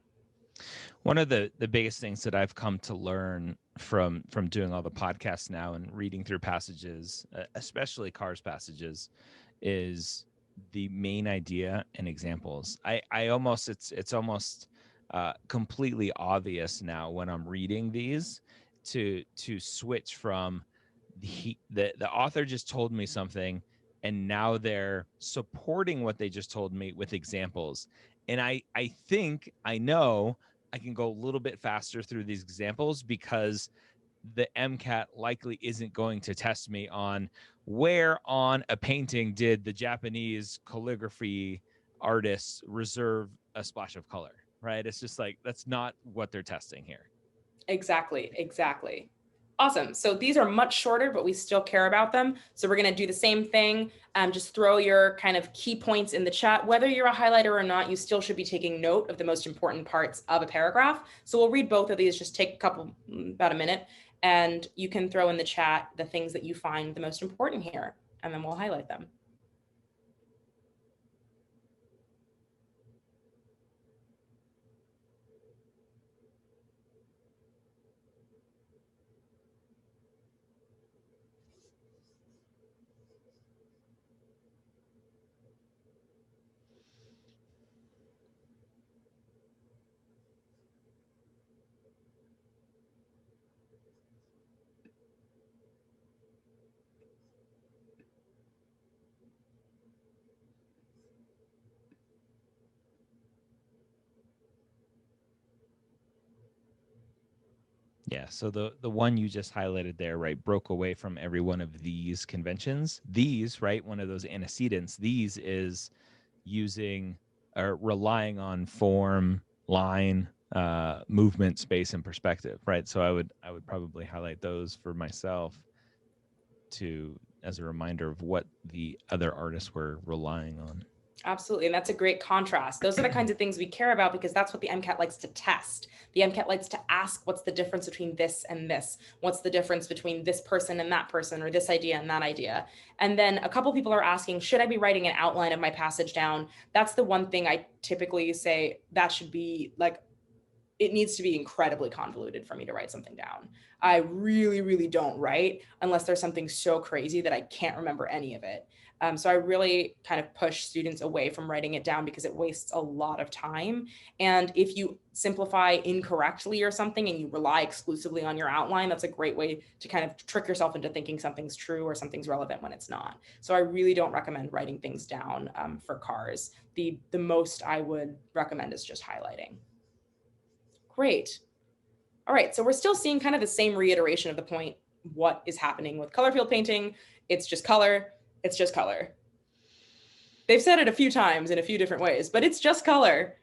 [SPEAKER 2] One of the biggest things that I've come to learn from doing all the podcasts now and reading through passages, especially Carr's passages, is the main idea and examples. I almost it's almost completely obvious now when I'm reading these to switch from the author just told me something, and now they're supporting what they just told me with examples. And I think I know go a little bit faster through these examples because the MCAT likely isn't going to test me on where on a painting did the Japanese calligraphy artists reserve a splash of color, right? It's just like, that's not what they're testing here.
[SPEAKER 1] Exactly, exactly. Awesome. So these are much shorter, but we still care about them. So we're going to do the same thing. Just throw your kind of key points in the chat. Whether you're a highlighter or not, you still should be taking note of the most important parts of a paragraph. So we'll read both of these, just take about a minute, and you can throw in the chat the things that you find the most important here, and then we'll highlight them.
[SPEAKER 2] Yeah, so the one you just highlighted there, right, broke away from every one of these conventions. These, right, one of those antecedents, these is using or relying on form, line, movement, space, and perspective, right? So I would probably highlight those for myself to as a reminder of what the other artists were relying on.
[SPEAKER 1] Absolutely. And that's a great contrast. Those are the kinds of things we care about because that's what the MCAT likes to test. The MCAT likes to ask, what's the difference between this and this? What's the difference between this person and that person, or this idea and that idea? And then a couple people are asking, should I be writing an outline of my passage down? That's the one thing I typically say that should be like, it needs to be incredibly convoluted for me to write something down. I really, really don't write unless there's something so crazy that I can't remember any of it. So I really kind of push students away from writing it down because it wastes a lot of time. And if you simplify incorrectly or something and you rely exclusively on your outline, that's a great way to kind of trick yourself into thinking something's true or something's relevant when it's not. So I really don't recommend writing things down for cars. The most I would recommend is just highlighting. Great. All right, so we're still seeing kind of the same reiteration of the point. What is happening with color field painting? It's just color. It's just color. They've said it a few times in a few different ways, but it's just color.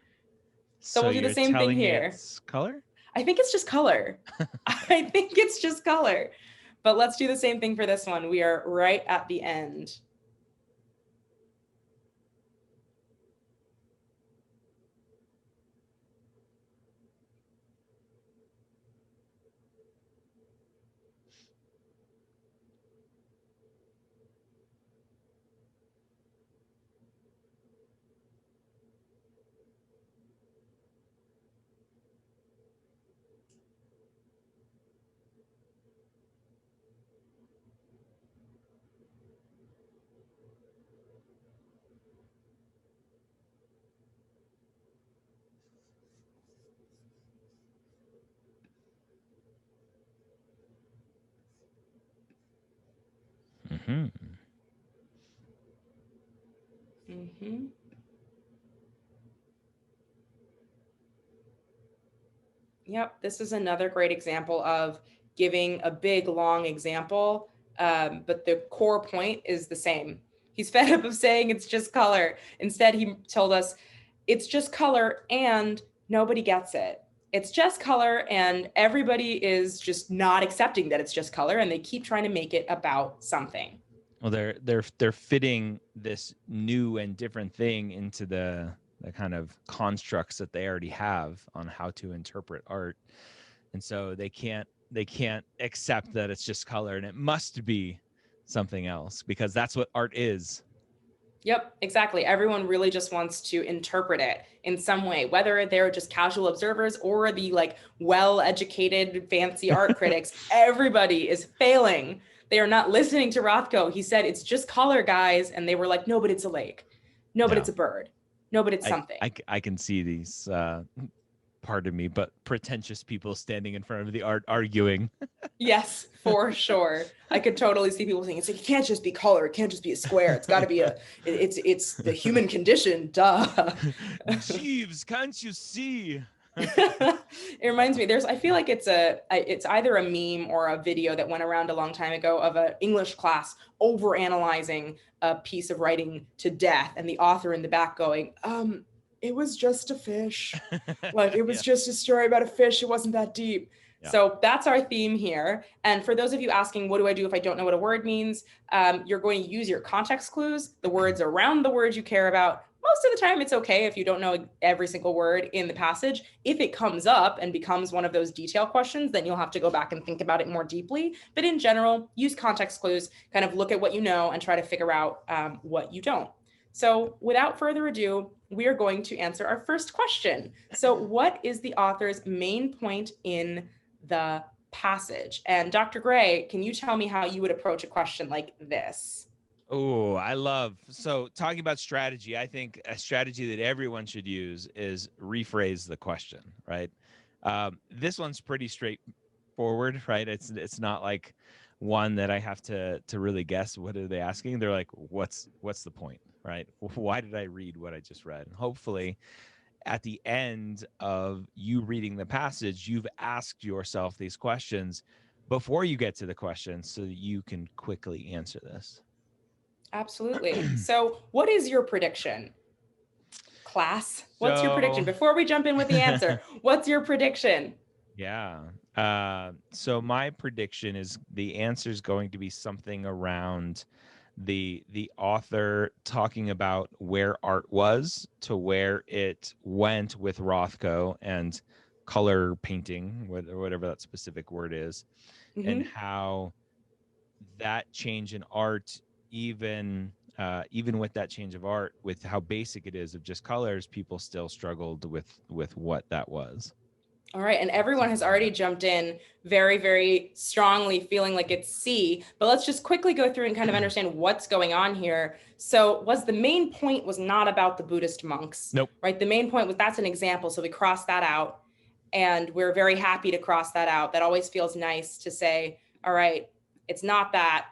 [SPEAKER 1] So we'll do the same thing here.
[SPEAKER 2] It's color?
[SPEAKER 1] I think it's just color. I think it's just color. But let's do the same thing for this one. We are right at the end.
[SPEAKER 2] Mm-hmm.
[SPEAKER 1] Mm-hmm. Yep, this is another great example of giving a big, long example, but the core point is the same. He's fed up of saying it's just color. Instead, he told us it's just color and nobody gets it. It's just color and everybody is just not accepting that it's just color, and they keep trying to make it about something.
[SPEAKER 2] Well, they're fitting this new and different thing into the kind of constructs that they already have on how to interpret art, and so they can't accept that it's just color and it must be something else because that's what art is.
[SPEAKER 1] Yep, exactly. Everyone really just wants to interpret it in some way, whether they're just casual observers or the like well-educated fancy art critics. Everybody is failing. They are not listening to Rothko. He said, it's just color, guys. And they were like, no, but it's a lake. No, but it's a bird. No, but it's something.
[SPEAKER 2] I can see these, pardon me, but pretentious people standing in front of the art arguing.
[SPEAKER 1] Yes, for sure. I could totally see people saying, it's like, it can't just be color. It can't just be a square. It's got to be it's the human condition. Duh.
[SPEAKER 2] Jeeves, can't you see?
[SPEAKER 1] It reminds me, I feel like it's either a meme or a video that went around a long time ago of an English class over analyzing a piece of writing to death, and the author in the back going, it was just a fish. Like, it was just a story about a fish. It wasn't that deep. Yeah. So that's our theme here. And for those of you asking, what do I do if I don't know what a word means? You're going to use your context clues, the words around the words you care about. Most of the time, it's okay if you don't know every single word in the passage. If it comes up and becomes one of those detail questions, then you'll have to go back and think about it more deeply. But in general, use context clues, kind of look at what you know and try to figure out what you don't. So without further ado, we are going to answer our first question. So what is the author's main point in the passage? And Dr. Gray, can you tell me how you would approach a question like this?
[SPEAKER 2] Oh, so talking about strategy, I think a strategy that everyone should use is rephrase the question, right? This one's pretty straightforward, right? It's not like one that I have to really guess what are they asking. They're like, what's the point, right? Why did I read what I just read? And hopefully at the end of you reading the passage, you've asked yourself these questions before you get to the question so that you can quickly answer this.
[SPEAKER 1] Absolutely. So what is your prediction? Class, what's your prediction? Before we jump in with the answer, what's your prediction?
[SPEAKER 2] Yeah. So my prediction is the answer is going to be something around the author talking about where art was to where it went with Rothko and color painting, whatever that specific word is, and how that change in art, even with that change of art, with how basic it is of just colors, people still struggled with what that was.
[SPEAKER 1] All right, and everyone has already jumped in very, very strongly, feeling like it's C, but let's just quickly go through and kind of understand what's going on here. So the main point was not about the Buddhist monks.
[SPEAKER 2] Nope.
[SPEAKER 1] Right, the main point was, that's an example, so we crossed that out, and we're very happy to cross that out. That always feels nice to say, all right, it's not that.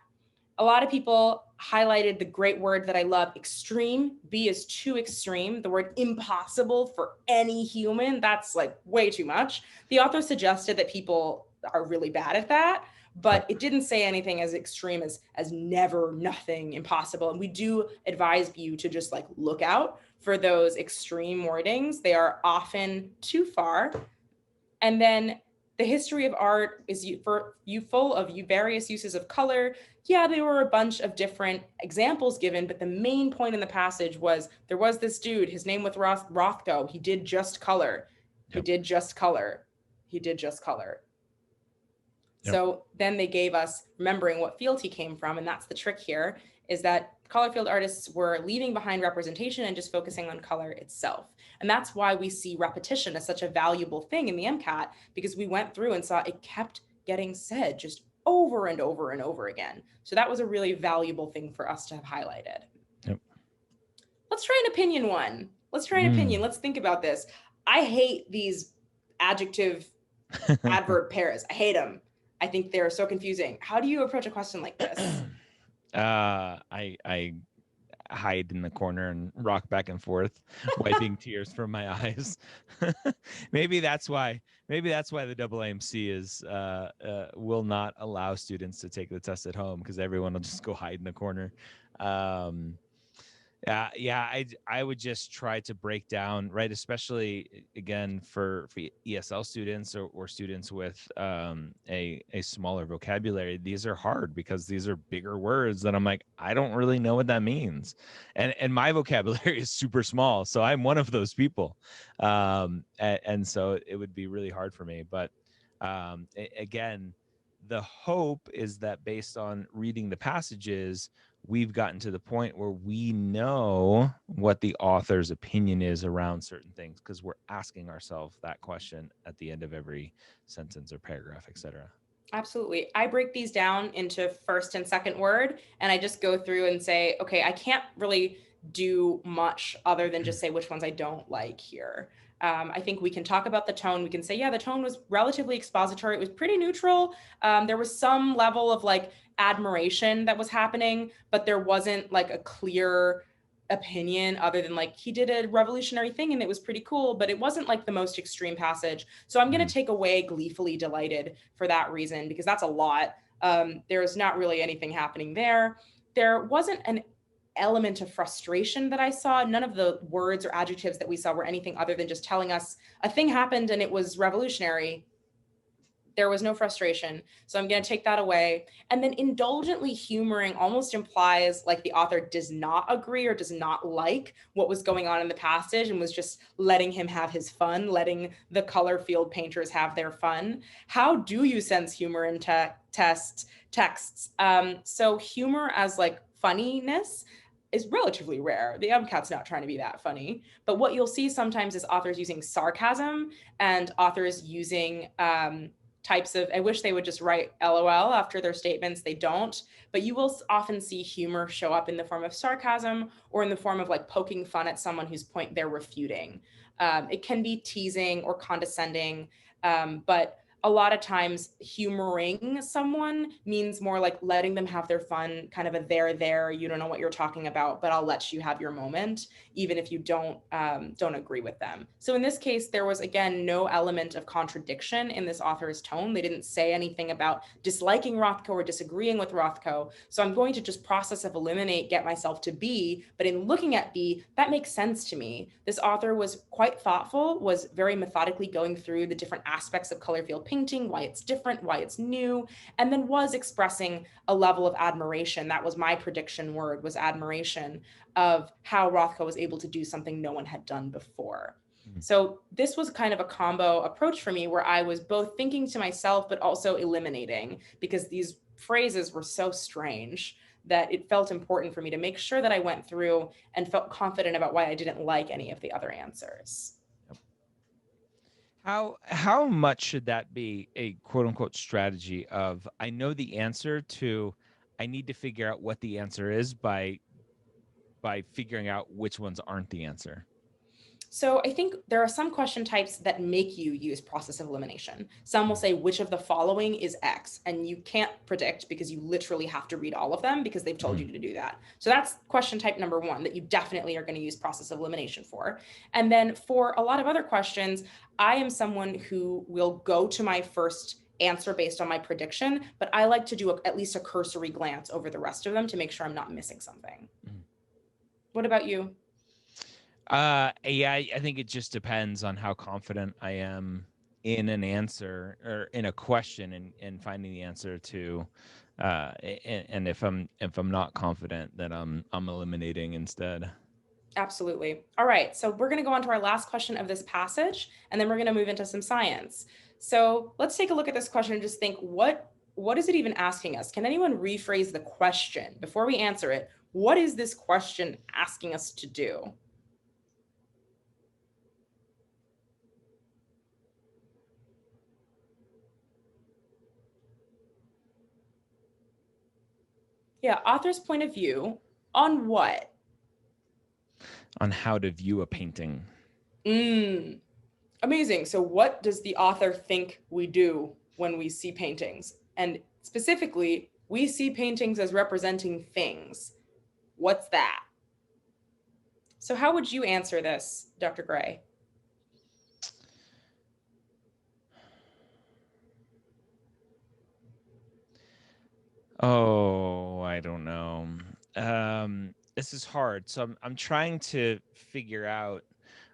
[SPEAKER 1] A lot of people highlighted the great word that I love, extreme. B is too extreme. The word impossible for any human, that's like way too much. The author suggested that people are really bad at that, but it didn't say anything as extreme as never, nothing, impossible. And we do advise you to just like look out for those extreme wordings. They are often too far. And then the history of art is full of various uses of color. Yeah, there were a bunch of different examples given, but the main point in the passage was there was this dude, his name was Rothko. He did just color. He did just color. He did just color. Yep. So then they gave us, remembering what field he came from, and that's the trick here, is that color field artists were leaving behind representation and just focusing on color itself. And that's why we see repetition as such a valuable thing in the MCAT, because we went through and saw it kept getting said just over and over and over again. So that was a really valuable thing for us to have highlighted.
[SPEAKER 2] Yep.
[SPEAKER 1] Let's try an opinion one. Let's try an opinion. Let's think about this. I hate these adjective adverb pairs. I hate them. I think they're so confusing. How do you approach a question like this?
[SPEAKER 2] I hide in the corner and rock back and forth, wiping tears from my eyes. Maybe that's why the AAMC is will not allow students to take the test at home, because everyone will just go hide in the corner. I would just try to break down, right, especially again for ESL students or students with a smaller vocabulary. These are hard because these are bigger words that I'm like, I don't really know what that means, and my vocabulary is super small, so I'm one of those people, and so it would be really hard for me. But again, the hope is that based on reading the passages, we've gotten to the point where we know what the author's opinion is around certain things, because we're asking ourselves that question at the end of every sentence or paragraph, etc.
[SPEAKER 1] Absolutely. I break these down into first and second word, and I just go through and say, okay, I can't really do much other than just say which ones I don't like here. I think we can talk about the tone. We can say, yeah, the tone was relatively expository. It was pretty neutral. There was some level of like admiration that was happening, but there wasn't like a clear opinion other than like he did a revolutionary thing and it was pretty cool, but it wasn't like the most extreme passage. So I'm going to take away gleefully delighted for that reason, because that's a lot. There's not really anything happening there. There wasn't an element of frustration that I saw. None of the words or adjectives that we saw were anything other than just telling us a thing happened and it was revolutionary. There was no frustration. So I'm going to take that away. And then indulgently humoring almost implies like the author does not agree or does not like what was going on in the passage and was just letting him have his fun, letting the color field painters have their fun. How do you sense humor in texts? So humor as like funniness is relatively rare. The MCAT's not trying to be that funny. But what you'll see sometimes is authors using sarcasm and authors using types of, I wish they would just write LOL after their statements. They don't, but you will often see humor show up in the form of sarcasm or in the form of like poking fun at someone whose point they're refuting. It can be teasing or condescending, but a lot of times humoring someone means more like letting them have their fun, kind of a there, you don't know what you're talking about, but I'll let you have your moment, even if you don't agree with them. So in this case, there was, again, no element of contradiction in this author's tone. They didn't say anything about disliking Rothko or disagreeing with Rothko. So I'm going to just process of eliminate, get myself to B, but in looking at B, that makes sense to me. This author was quite thoughtful, was very methodically going through the different aspects of color field painting, why it's different, why it's new, and then was expressing a level of admiration. That was my prediction word, was admiration of how Rothko was able to do something no one had done before. So this was kind of a combo approach for me where I was both thinking to myself, but also eliminating, because these phrases were so strange that it felt important for me to make sure that I went through and felt confident about why I didn't like any of the other answers.
[SPEAKER 2] How much should that be a quote unquote strategy of I know the answer to I need to figure out what the answer is by figuring out which ones aren't the answer?
[SPEAKER 1] So I think there are some question types that make you use process of elimination. Some will say which of the following is X, and you can't predict because you literally have to read all of them because they've told you to do that. So that's question type number one that you definitely are going to use process of elimination for. And then for a lot of other questions, I am someone who will go to my first answer based on my prediction, but I like to do at least a cursory glance over the rest of them to make sure I'm not missing something. What about you?
[SPEAKER 2] Yeah, I think it just depends on how confident I am in an answer or in a question and finding the answer to, and if I'm not confident, then I'm eliminating instead.
[SPEAKER 1] Absolutely. All right. So we're going to go on to our last question of this passage, and then we're going to move into some science. So let's take a look at this question and just think, what is it even asking us? Can anyone rephrase the question before we answer it? What is this question asking us to do? Yeah, author's point of view on what?
[SPEAKER 2] On how to view a painting.
[SPEAKER 1] Amazing. So what does the author think we do when we see paintings? And specifically, we see paintings as representing things. What's that? So how would you answer this, Dr. Gray?
[SPEAKER 2] Oh, I don't know. This is hard. So I'm trying to figure out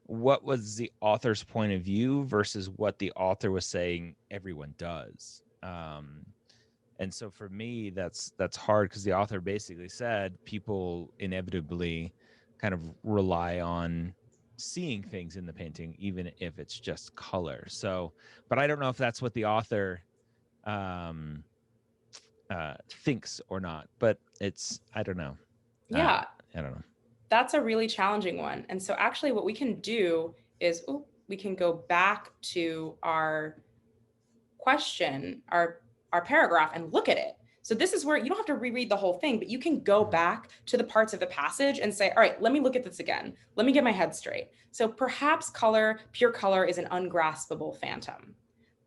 [SPEAKER 2] what was the author's point of view versus what the author was saying everyone does. And so for me, that's hard because the author basically said people inevitably kind of rely on seeing things in the painting, even if it's just color. So, but I don't know if that's what the author thinks or not, but I don't know.
[SPEAKER 1] Yeah,
[SPEAKER 2] I don't know.
[SPEAKER 1] that's a really challenging one. And so actually what we can do is we can go back to our question, our paragraph, and look at it. So this is where you don't have to reread the whole thing, but you can go back to the parts of the passage and say, all right, let me look at this again. Let me get my head straight. So perhaps color, pure color, is an ungraspable phantom.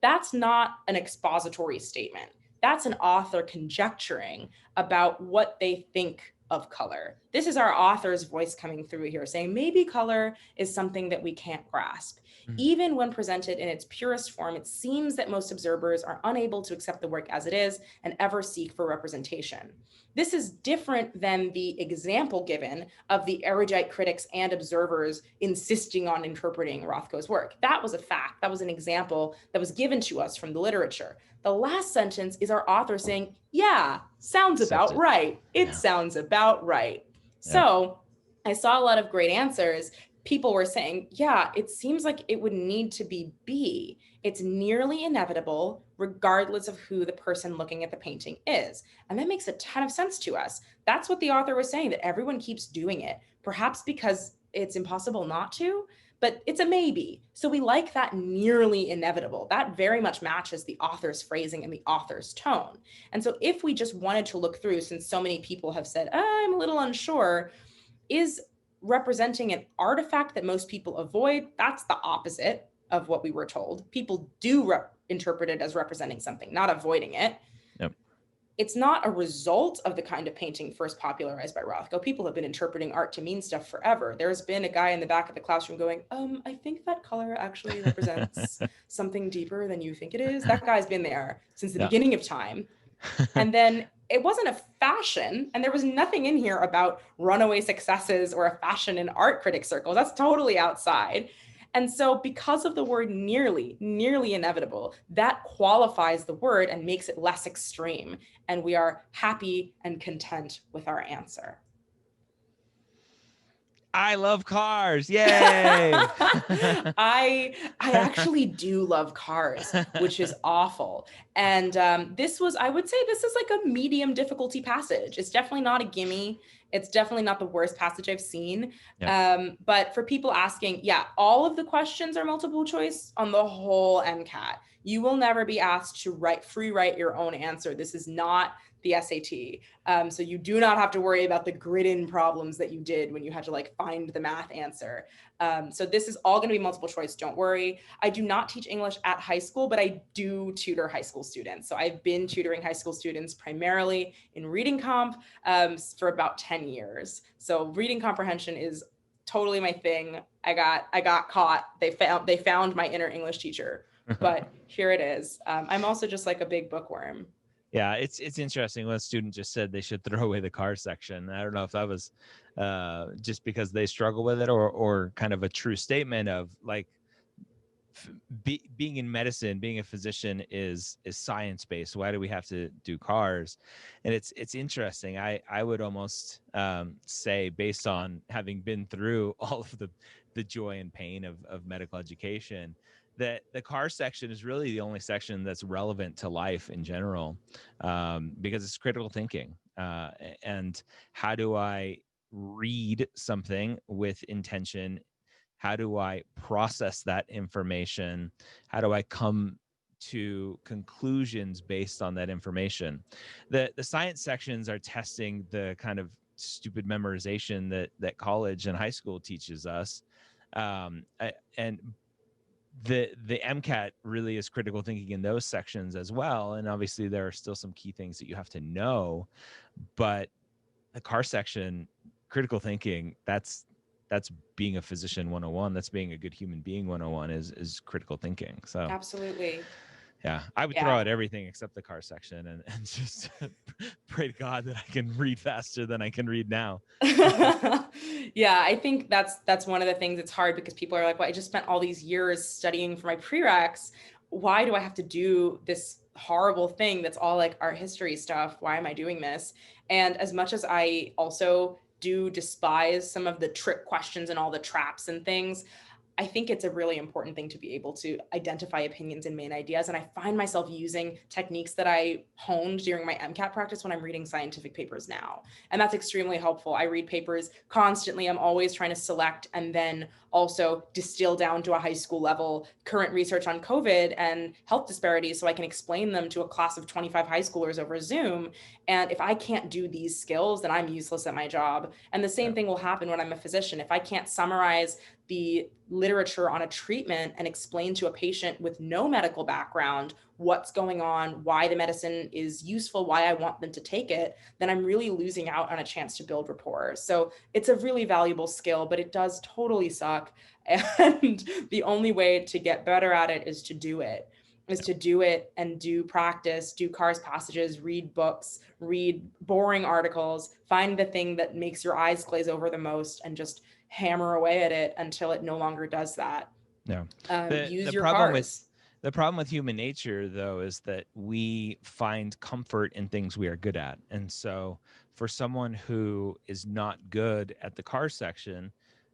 [SPEAKER 1] That's not an expository statement. That's an author conjecturing about what they think of color. This is our author's voice coming through here saying maybe color is something that we can't grasp. Even when presented in its purest form, it seems that most observers are unable to accept the work as it is and ever seek for representation. This is different than the example given of the erudite critics and observers insisting on interpreting Rothko's work. That was a fact. That was an example that was given to us from the literature. The last sentence is our author saying, yeah, sounds about right. It sounds about right. So I saw a lot of great answers. People were saying, yeah, it seems like it would need to be B. It's nearly inevitable, regardless of who the person looking at the painting is. And that makes a ton of sense to us. That's what the author was saying, that everyone keeps doing it, perhaps because it's impossible not to, but it's a maybe. So we like that nearly inevitable. That very much matches the author's phrasing and the author's tone. And so if we just wanted to look through, since so many people have said, I'm a little unsure, is representing an artifact that most people avoid? That's the opposite of what we were told. People do interpret it as representing something, not avoiding it.
[SPEAKER 2] Yep.
[SPEAKER 1] It's not a result of the kind of painting first popularized by Rothko. People have been interpreting art to mean stuff forever. There's been a guy in the back of the classroom going, I think that color actually represents something deeper than you think it is. That guy's been there since the beginning of time. And then it wasn't a fashion, and there was nothing in here about runaway successes or a fashion in art critic circles. That's totally outside. And so because of the word nearly inevitable, that qualifies the word and makes it less extreme. And we are happy and content with our answer.
[SPEAKER 2] I love cars. Yay.
[SPEAKER 1] I actually do love cars, which is awful. And I would say this is like a medium difficulty passage. It's definitely not a gimme. It's definitely not the worst passage I've seen. Yep. But for people asking, all of the questions are multiple choice on the whole MCAT. You will never be asked to free write your own answer. This is not the SAT. So you do not have to worry about the grid-in problems that you did when you had to find the math answer. So this is all going to be multiple choice. Don't worry. I do not teach English at high school, but I do tutor high school students. So I've been tutoring high school students primarily in reading comp for about 10 years. So reading comprehension is totally my thing. I got caught. They found my inner English teacher, but here it is. I'm also just like a big bookworm.
[SPEAKER 2] Yeah, it's interesting. When a student just said they should throw away the car section. I don't know if that was just because they struggle with it, or kind of a true statement of being in medicine, being a physician is science based. Why do we have to do cars? And it's interesting. I would almost say, based on having been through all of the joy and pain of medical education, that the car section is really the only section that's relevant to life in general, because it's critical thinking. And how do I read something with intention? How do I process that information? How do I come to conclusions based on that information? The science sections are testing the kind of stupid memorization that college and high school teaches us. And the MCAT really is critical thinking in those sections as well. And obviously there are still some key things that you have to know, but the car section, critical thinking, that's being a physician 101. That's being a good human being 101 is critical thinking. So
[SPEAKER 1] absolutely.
[SPEAKER 2] Yeah, I would throw out everything except the car section and just pray to God that I can read faster than I can read now.
[SPEAKER 1] Yeah, I think that's one of the things that's hard, because people are like, well, I just spent all these years studying for my prereqs. Why do I have to do this horrible thing that's all like art history stuff? Why am I doing this? And as much as I also do despise some of the trick questions and all the traps and things, I think it's a really important thing to be able to identify opinions and main ideas. And I find myself using techniques that I honed during my MCAT practice when I'm reading scientific papers now. And that's extremely helpful. I read papers constantly. I'm always trying to select and then also distill down to a high school level current research on COVID and health disparities, so I can explain them to a class of 25 high schoolers over Zoom. And if I can't do these skills, then I'm useless at my job. And the same thing will happen when I'm a physician. If I can't summarize the literature on a treatment and explain to a patient with no medical background what's going on, why the medicine is useful, why I want them to take it, then I'm really losing out on a chance to build rapport. So it's a really valuable skill, but it does totally suck. And the only way to get better at it is to do it. And do practice, do cars passages, read books, read boring articles, find the thing that makes your eyes glaze over the most and just hammer away at it until it no longer does that.
[SPEAKER 2] Yeah.
[SPEAKER 1] Use your cars.
[SPEAKER 2] The problem with human nature, though, is that we find comfort in things we are good at. And so for someone who is not good at the car section,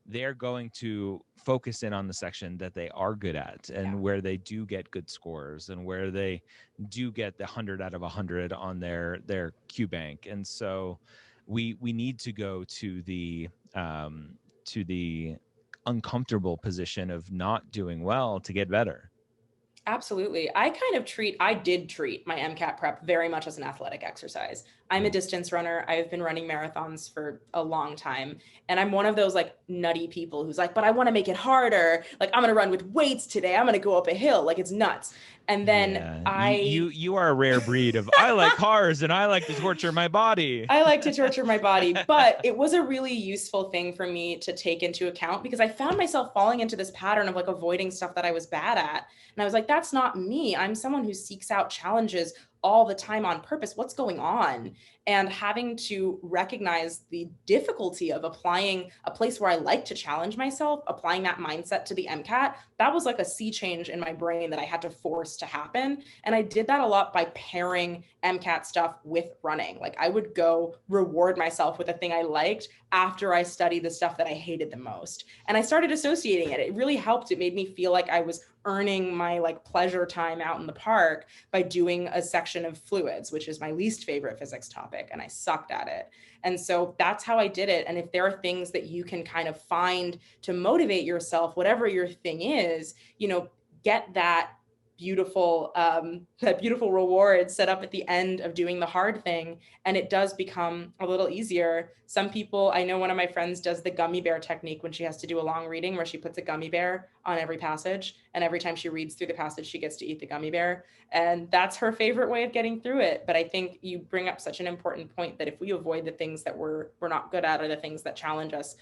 [SPEAKER 2] they're going to focus in on the section that they are good at and where they do get good scores and where they do get the 100 out of 100 on their Q bank. And so we need to go to the uncomfortable position of not doing well to get better.
[SPEAKER 1] Absolutely. I did treat my MCAT prep very much as an athletic exercise. I'm a distance runner. I've been running marathons for a long time. And I'm one of those like nutty people who's like, but I want to make it harder. Like I'm going to run with weights today. I'm going to go up a hill. Like it's nuts. And then
[SPEAKER 2] you are a rare breed of, I like cars and I like to torture my body.
[SPEAKER 1] I like to torture my body, but it was a really useful thing for me to take into account because I found myself falling into this pattern of like avoiding stuff that I was bad at. And I was like, that's not me. I'm someone who seeks out challenges all the time on purpose. What's going on? And having to recognize the difficulty of applying a place where I like to challenge myself, applying that mindset to the MCAT, that was like a sea change in my brain that I had to force to happen. And I did that a lot by pairing MCAT stuff with running. Like I would go reward myself with a thing I liked after I studied the stuff that I hated the most. And I started associating it. It really helped. It made me feel like I was earning my like pleasure time out in the park by doing a section of fluids, which is my least favorite physics topic, and I sucked at it. And so that's how I did it. And if there are things that you can kind of find to motivate yourself, whatever your thing is, get that beautiful reward set up at the end of doing the hard thing, and it does become a little easier. Some people, I know one of my friends does the gummy bear technique when she has to do a long reading where she puts a gummy bear on every passage, and every time she reads through the passage she gets to eat the gummy bear, and that's her favorite way of getting through it. But I think you bring up such an important point that if we avoid the things that we're not good at or the things that challenge us,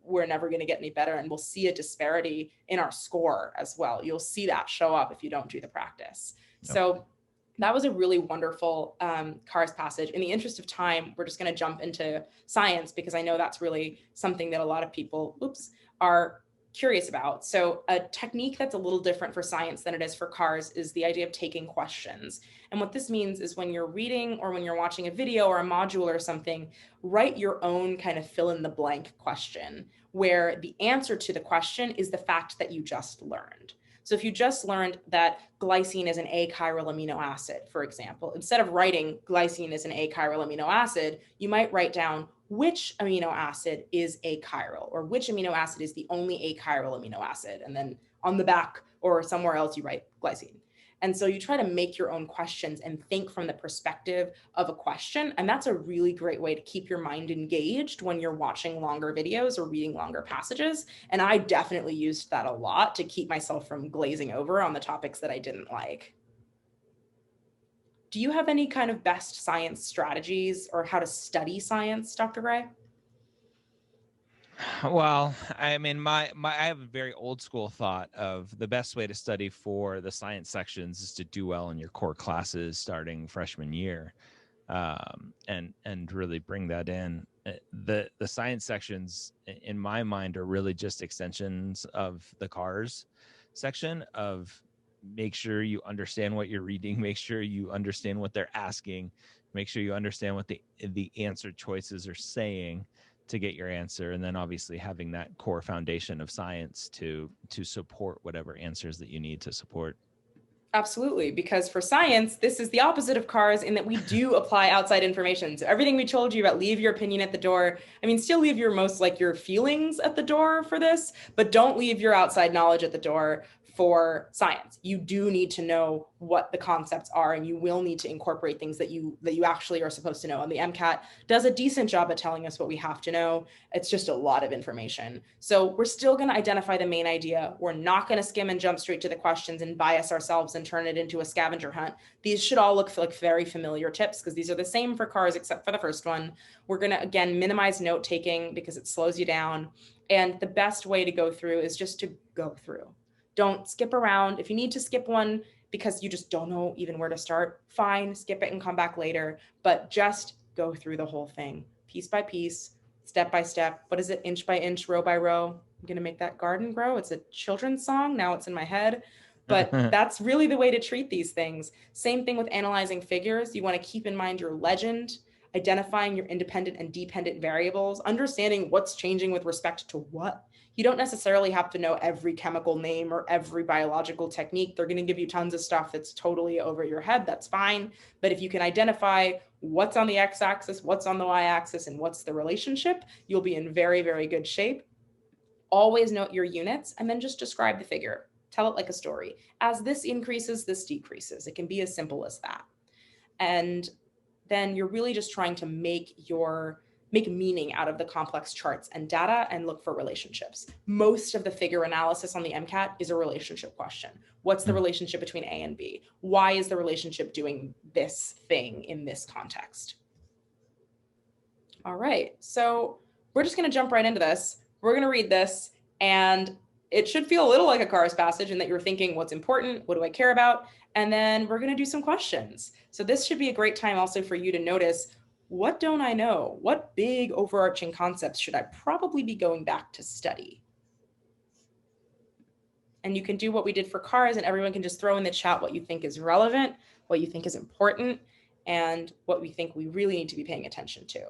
[SPEAKER 1] we're never going to get any better. And we'll see a disparity in our score as well. You'll see that show up if you don't do the practice. Yep. So that was a really wonderful cars passage. In the interest of time, we're just going to jump into science because I know that's really something that a lot of people are curious about. So a technique that's a little different for science than it is for cars is the idea of taking questions. And what this means is when you're reading or when you're watching a video or a module or something, write your own kind of fill in the blank question where the answer to the question is the fact that you just learned. So if you just learned that glycine is an achiral amino acid, for example, instead of writing glycine is an achiral amino acid, you might write down which amino acid is achiral or which amino acid is the only achiral amino acid. And then on the back or somewhere else, you write glycine. And so you try to make your own questions and think from the perspective of a question. And that's a really great way to keep your mind engaged when you're watching longer videos or reading longer passages. And I definitely used that a lot to keep myself from glazing over on the topics that I didn't like. Do you have any kind of best science strategies or how to study science, Dr. Gray?
[SPEAKER 2] Well, I mean, I have a very old school thought of the best way to study for the science sections is to do well in your core classes starting freshman year, and really bring that in. The science sections, in my mind, are really just extensions of the cars section of make sure you understand what you're reading, make sure you understand what they're asking, make sure you understand what the answer choices are saying to get your answer, and then obviously having that core foundation of science to support whatever answers that you need to support.
[SPEAKER 1] Absolutely, because for science, this is the opposite of cars in that we do apply outside information. So everything we told you about leave your opinion at the door, I mean, still leave your most like your feelings at the door for this, but don't leave your outside knowledge at the door for science. You do need to know what the concepts are, and you will need to incorporate things that you actually are supposed to know. And the MCAT does a decent job at telling us what we have to know. It's just a lot of information. So we're still going to identify the main idea. We're not going to skim and jump straight to the questions and bias ourselves and turn it into a scavenger hunt. These should all look like very familiar tips because these are the same for cars except for the first one. We're going to, again, minimize note taking because it slows you down. And the best way to go through is just to go through. Don't skip around. If you need to skip one because you just don't know even where to start, fine, skip it and come back later. But just go through the whole thing, piece by piece, step by step. What is it? Inch by inch, row by row. I'm going to make that garden grow. It's a children's song. Now it's in my head. But that's really the way to treat these things. Same thing with analyzing figures. You want to keep in mind your legend, identifying your independent and dependent variables, understanding what's changing with respect to what. You don't necessarily have to know every chemical name or every biological technique. They're going to give you tons of stuff that's totally over your head. That's fine. But if you can identify what's on the x-axis, what's on the y-axis, and what's the relationship, you'll be in very, very good shape. Always note your units and then just describe the figure. Tell it like a story. As this increases, this decreases. It can be as simple as that. And then you're really just trying to make meaning out of the complex charts and data and look for relationships. Most of the figure analysis on the MCAT is a relationship question. What's the relationship between A and B? Why is the relationship doing this thing in this context? All right, so we're just going to jump right into this. We're going to read this, and it should feel a little like a Cars passage in that you're thinking, what's important? What do I care about? And then we're going to do some questions. So this should be a great time also for you to notice, what don't I know? What big overarching concepts should I probably be going back to study? And you can do what we did for cars, and everyone can just throw in the chat what you think is relevant, what you think is important, and what we think we really need to be paying attention to.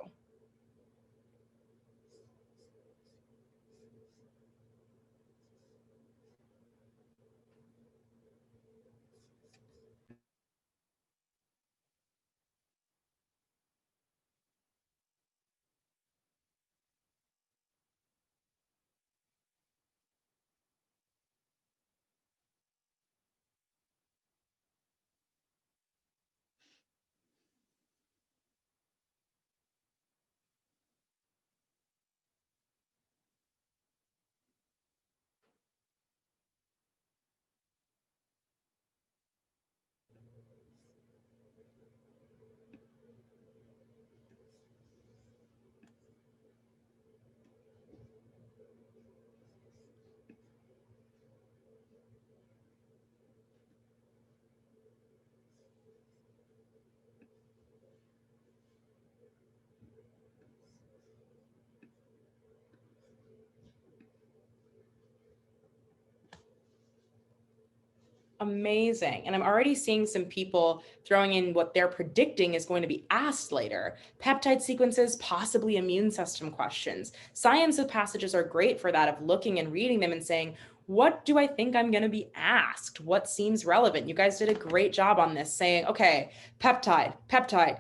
[SPEAKER 1] Amazing. And I'm already seeing some people throwing in what they're predicting is going to be asked later. Peptide sequences, possibly immune system questions. Science of passages are great for that, of looking and reading them and saying, what do I think I'm going to be asked? What seems relevant? You guys did a great job on this, saying, okay, peptide,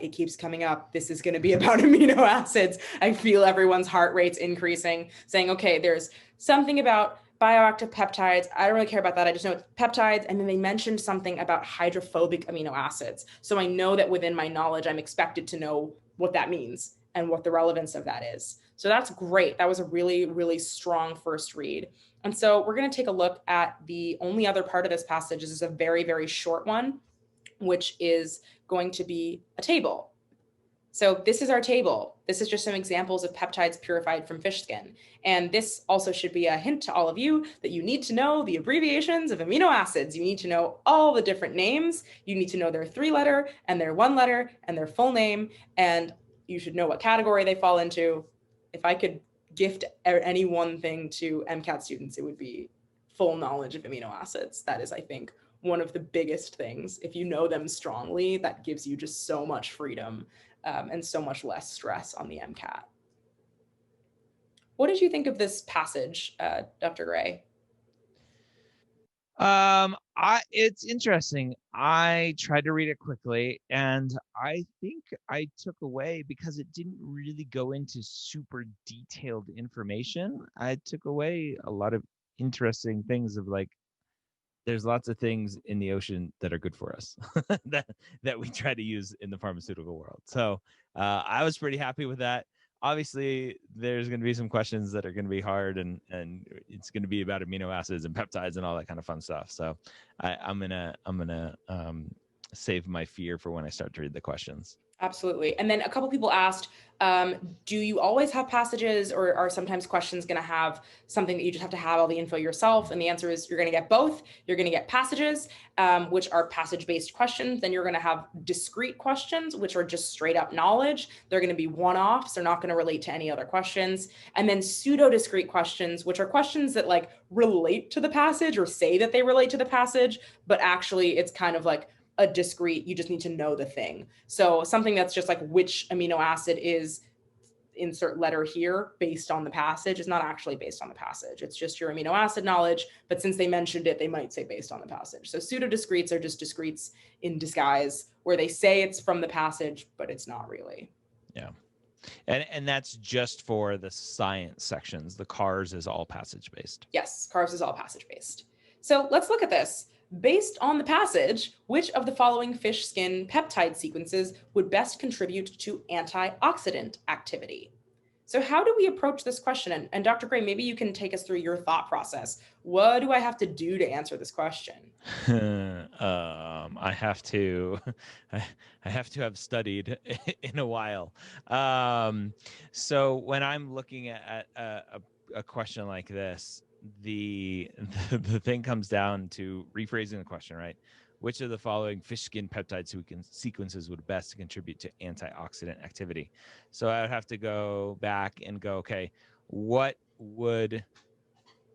[SPEAKER 1] it keeps coming up. This is going to be about amino acids. I feel everyone's heart rate's increasing, saying, okay, there's something about bioactive peptides. I don't really care about that. I just know it's peptides. And then they mentioned something about hydrophobic amino acids. So I know that within my knowledge, I'm expected to know what that means and what the relevance of that is. So that's great. That was a really, really strong first read. And so we're going to take a look at the only other part of this passage. This is a very, very short one, which is going to be a table. So this is our table. This is just some examples of peptides purified from fish skin. And this also should be a hint to all of you that you need to know the abbreviations of amino acids. You need to know all the different names. You need to know their 3-letter and their 1-letter and their full name. And you should know what category they fall into. If I could gift any one thing to MCAT students, it would be full knowledge of amino acids. That is, I think, one of the biggest things. If you know them strongly, that gives you just so much freedom and so much less stress on the MCAT. What did you think of this passage, Dr. Gray?
[SPEAKER 2] It's interesting. I tried to read it quickly, and I think I took away, because it didn't really go into super detailed information, I took away a lot of interesting things of like there's lots of things in the ocean that are good for us that we try to use in the pharmaceutical world. So I was pretty happy with that. Obviously, there's going to be some questions that are going to be hard, and it's going to be about amino acids and peptides and all that kind of fun stuff. So I'm gonna save my fear for when I start to read the questions.
[SPEAKER 1] Absolutely. And then a couple people asked, do you always have passages, or are sometimes questions going to have something that you just have to have all the info yourself? And the answer is you're going to get both. You're going to get passages, which are passage-based questions. Then you're going to have discrete questions, which are just straight up knowledge. They're going to be one-offs. They're not going to relate to any other questions. And then pseudo-discrete questions, which are questions that like relate to the passage or say that they relate to the passage, but actually it's kind of like a discrete, you just need to know the thing. So something that's just like which amino acid is insert letter here based on the passage is not actually based on the passage. It's just your amino acid knowledge, but since they mentioned it, they might say based on the passage. So pseudo discretes are just discretes in disguise where they say it's from the passage, but it's not really.
[SPEAKER 2] Yeah. And that's just for the science sections. The cars is all passage based.
[SPEAKER 1] Yes, cars is all passage based. So let's look at this. Based on the passage, which of the following fish skin peptide sequences would best contribute to antioxidant activity? So how do we approach this question? And Dr. Gray, maybe you can take us through your thought process. What do I have to do to answer this question?
[SPEAKER 2] I have to have studied in a while. So when I'm looking at a question like this, the thing comes down to rephrasing the question, right? Which of the following fish skin peptide sequences would best contribute to antioxidant activity? So I would have to go back and go, okay, what would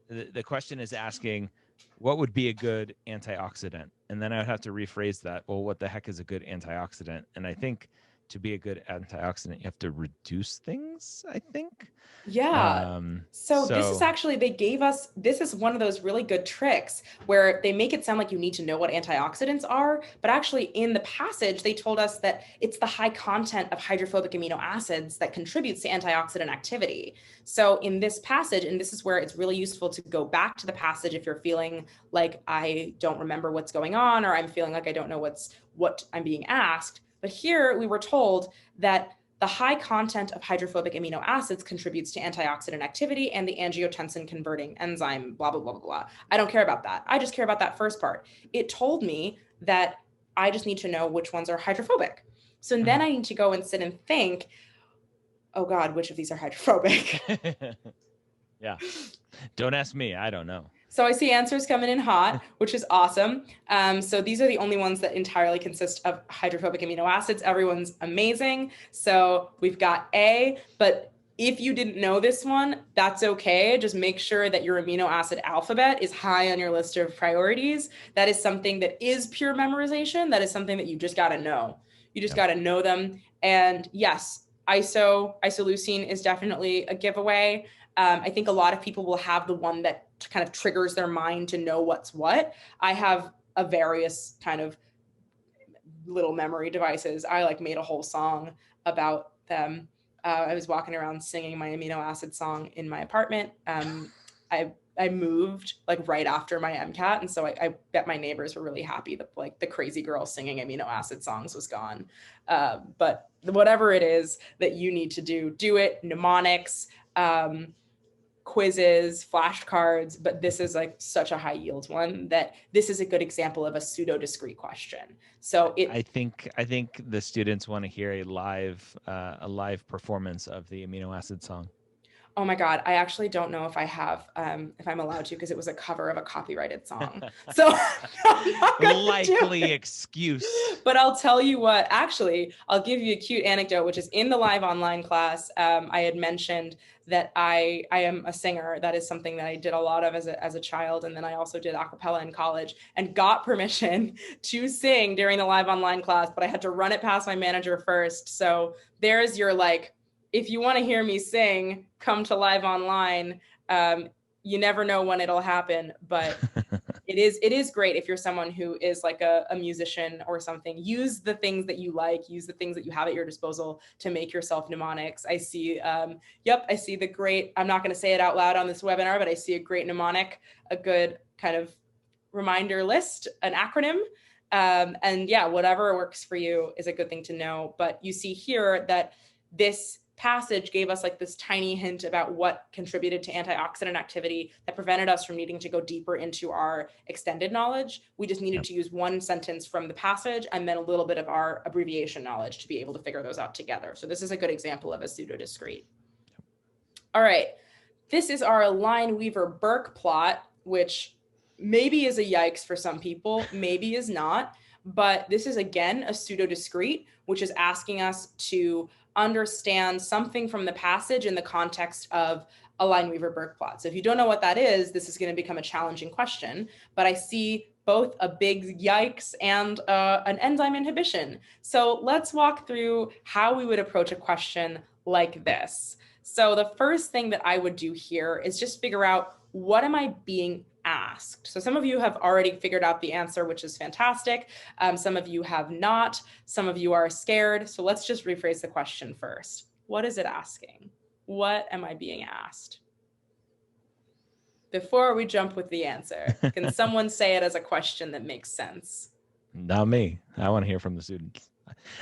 [SPEAKER 2] the question is asking, what would be a good antioxidant? And then I would have to rephrase that. Well, what the heck is a good antioxidant? And I think to be a good antioxidant, you have to reduce things, I think.
[SPEAKER 1] Yeah. So this is actually, they gave us, this is one of those really good tricks where they make it sound like you need to know what antioxidants are, but actually in the passage, they told us that it's the high content of hydrophobic amino acids that contributes to antioxidant activity. So in this passage, and this is where it's really useful to go back to the passage if you're feeling like I don't remember what's going on, or I'm feeling like I don't know what I'm being asked. But here we were told that the high content of hydrophobic amino acids contributes to antioxidant activity and the angiotensin converting enzyme, blah, blah, blah, blah, blah. I don't care about that. I just care about that first part. It told me that I just need to know which ones are hydrophobic. So then I need to go and sit and think, oh God, which of these are hydrophobic?
[SPEAKER 2] Yeah. Don't ask me. I don't know.
[SPEAKER 1] So I see answers coming in hot, which is awesome. So these are the only ones that entirely consist of hydrophobic amino acids. Everyone's amazing. So we've got A, but if you didn't know this one, that's okay. Just make sure that your amino acid alphabet is high on your list of priorities. That is something that is pure memorization. That is something that you just got to know. You just got to know them. And yes, isoleucine is definitely a giveaway. I think a lot of people will have the one that kind of triggers their mind to know what's what. I have a various kind of little memory devices. I like made a whole song about them. I was walking around singing my amino acid song in my apartment. I moved like right after my MCAT. And so I bet my neighbors were really happy that like the crazy girl singing amino acid songs was gone. But whatever it is that you need to do it. Mnemonics, quizzes, flashcards, but this is like such a high yield one that this is a good example of a pseudo discrete question. So
[SPEAKER 2] I think the students want to hear a live performance of the amino acid song.
[SPEAKER 1] Oh my God, I actually don't know if I have, if I'm allowed to, because it was a cover of a copyrighted song. So
[SPEAKER 2] likely excuse.
[SPEAKER 1] But I'll tell you what, actually, I'll give you a cute anecdote, which is in the live online class. I had mentioned that I am a singer. That is something that I did a lot of as a child. And then I also did a cappella in college and got permission to sing during the live online class, but I had to run it past my manager first. So there's your like, if you want to hear me sing, come to live online. You never know when it'll happen, but it is great if you're someone who is like a musician or something. Use the things that you like, use the things that you have at your disposal to make yourself mnemonics. I see, I see the great, I'm not going to say it out loud on this webinar, but I see a great mnemonic, a good kind of reminder list, an acronym. And yeah, whatever works for you is a good thing to know. But you see here that this passage gave us like this tiny hint about what contributed to antioxidant activity that prevented us from needing to go deeper into our extended knowledge. We just needed to use one sentence from the passage and then a little bit of our abbreviation knowledge to be able to figure those out together. So this is a good example of a pseudo-discrete. All right, this is our Lineweaver-Burke plot, which maybe is a yikes for some people, maybe is not, but this is again a pseudo-discrete, which is asking us to understand something from the passage in the context of a Lineweaver-Burke plot. So if you don't know what that is, this is going to become a challenging question, but I see both a big yikes and an enzyme inhibition. So let's walk through how we would approach a question like this. So the first thing that I would do here is just figure out, what am I being asked? So some of you have already figured out the answer, which is fantastic. Some of you have not. Some of you are scared. So let's just rephrase the question first. What is it asking? What am I being asked? Before we jump with the answer, can someone say it as a question that makes sense?
[SPEAKER 2] Not me. I want to hear from the students.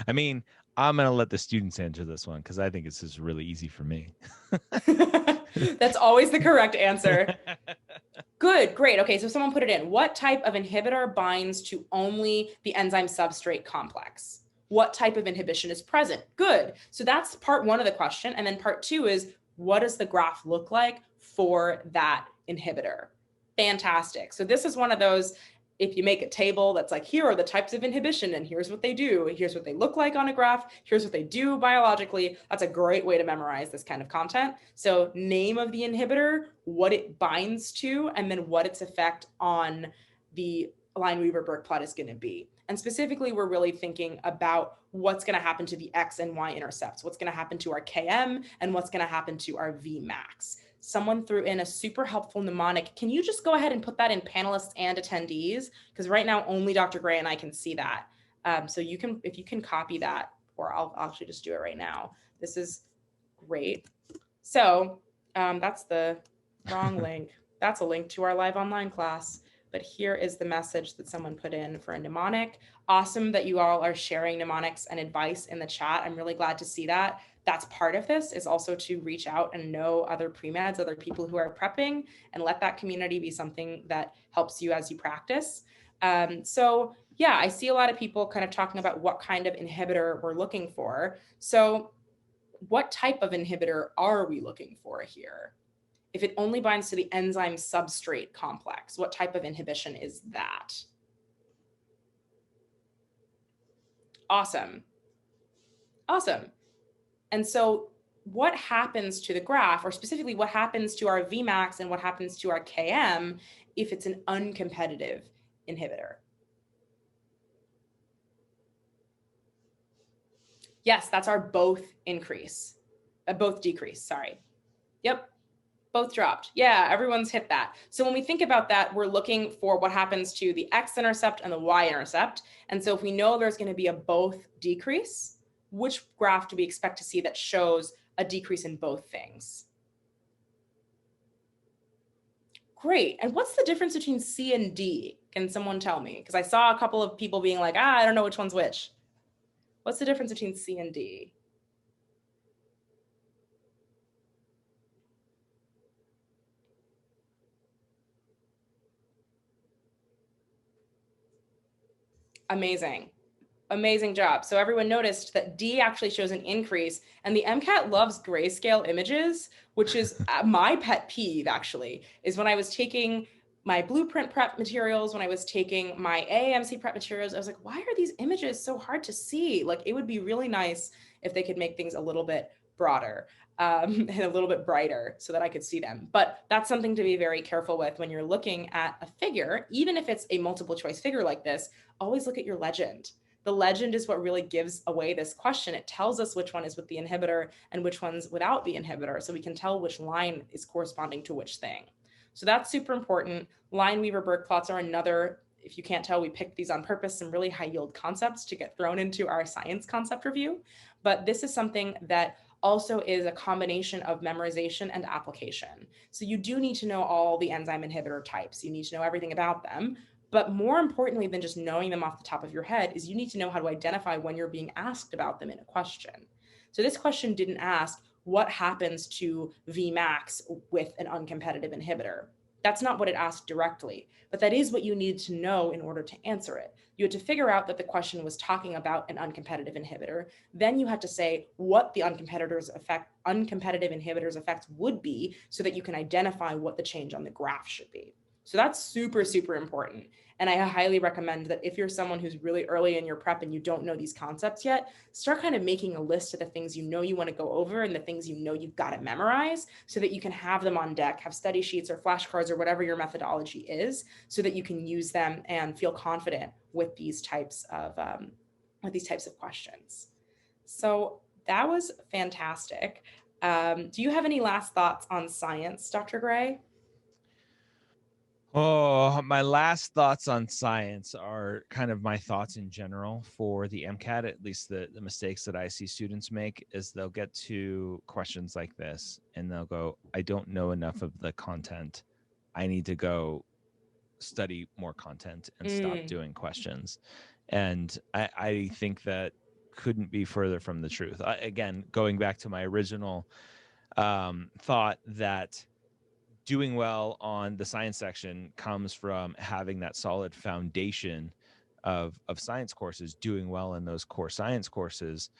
[SPEAKER 2] I mean, I'm going to let the students answer this one because I think this is really easy for me.
[SPEAKER 1] That's always the correct answer. Good, great. Okay, so someone put it in. What type of inhibitor binds to only the enzyme substrate complex? What type of inhibition is present? Good. So that's part one of the question. And then part two is, what does the graph look like for that inhibitor? Fantastic. So this is one of those, if you make a table that's like, here are the types of inhibition and here's what they do, here's what they look like on a graph, here's what they do biologically, that's a great way to memorize this kind of content. So name of the inhibitor, what it binds to, and then what its effect on the Lineweaver-Burke plot is going to be. And specifically, we're really thinking about what's going to happen to the X and Y intercepts, what's going to happen to our KM, and what's going to happen to our Vmax. Someone threw in a super helpful mnemonic. Can you just go ahead and put that in panelists and attendees? Because right now only Dr. Gray and I can see that. So you can, if you can copy that, or I'll actually just do it right now. This is great. So that's the wrong link. That's a link to our live online class. But here is the message that someone put in for a mnemonic. Awesome that you all are sharing mnemonics and advice in the chat. I'm really glad to see that. That's part of this, is also to reach out and know other pre-meds, other people who are prepping, and let that community be something that helps you as you practice. So yeah, I see a lot of people kind of talking about what kind of inhibitor we're looking for. So what type of inhibitor are we looking for here? If it only binds to the enzyme substrate complex, what type of inhibition is that? Awesome. Awesome. And so what happens to the graph, or specifically what happens to our Vmax and what happens to our Km if it's an uncompetitive inhibitor? Yes, that's our both decrease, sorry. Yep. Both dropped. Yeah, everyone's hit that. So when we think about that, we're looking for what happens to the x-intercept and the y-intercept. And so if we know there's going to be a both decrease, which graph do we expect to see that shows a decrease in both things? Great. And what's the difference between C and D? Can someone tell me? Because I saw a couple of people being like, I don't know which one's which. What's the difference between C and D? Amazing. Amazing job. So everyone noticed that D actually shows an increase, and the MCAT loves grayscale images, which is my pet peeve actually, is when I was taking my Blueprint prep materials, when I was taking my AAMC prep materials, I was like, why are these images so hard to see? Like, it would be really nice if they could make things a little bit broader and a little bit brighter so that I could see them. But that's something to be very careful with when you're looking at a figure, even if it's a multiple choice figure like this, always look at your legend. The legend is what really gives away this question. It tells us which one is with the inhibitor and which one's without the inhibitor, so we can tell which line is corresponding to which thing. So that's super important. Lineweaver-Burke plots are another, if you can't tell, we picked these on purpose, some really high yield concepts to get thrown into our science concept review. But this is something that also is a combination of memorization and application. So you do need to know all the enzyme inhibitor types. You need to know everything about them, But more importantly than just knowing them off the top of your head is you need to know how to identify when you're being asked about them in a question. So this question didn't ask what happens to Vmax with an uncompetitive inhibitor. That's not what it asked directly, but that is what you need to know in order to answer it. You had to figure out that the question was talking about an uncompetitive inhibitor. Then you had to say what the uncompetitive inhibitors effects would be so that you can identify what the change on the graph should be. So that's super, super important. And I highly recommend that if you're someone who's really early in your prep and you don't know these concepts yet, start kind of making a list of the things you know you want to go over and the things you know you've got to memorize so that you can have them on deck, have study sheets or flashcards or whatever your methodology is, so that you can use them and feel confident with these types of questions. So that was fantastic. Do you have any last thoughts on science, Dr. Gray?
[SPEAKER 2] Oh, my last thoughts on science are kind of my thoughts in general for the MCAT. At least the mistakes that I see students make is they'll get to questions like this and they'll go, I don't know enough of the content. I need to go study more content and stop doing questions. And I think that couldn't be further from the truth. Again, going back to my original thought that doing well on the science section comes from having that solid foundation of science courses, doing well in those core science courses.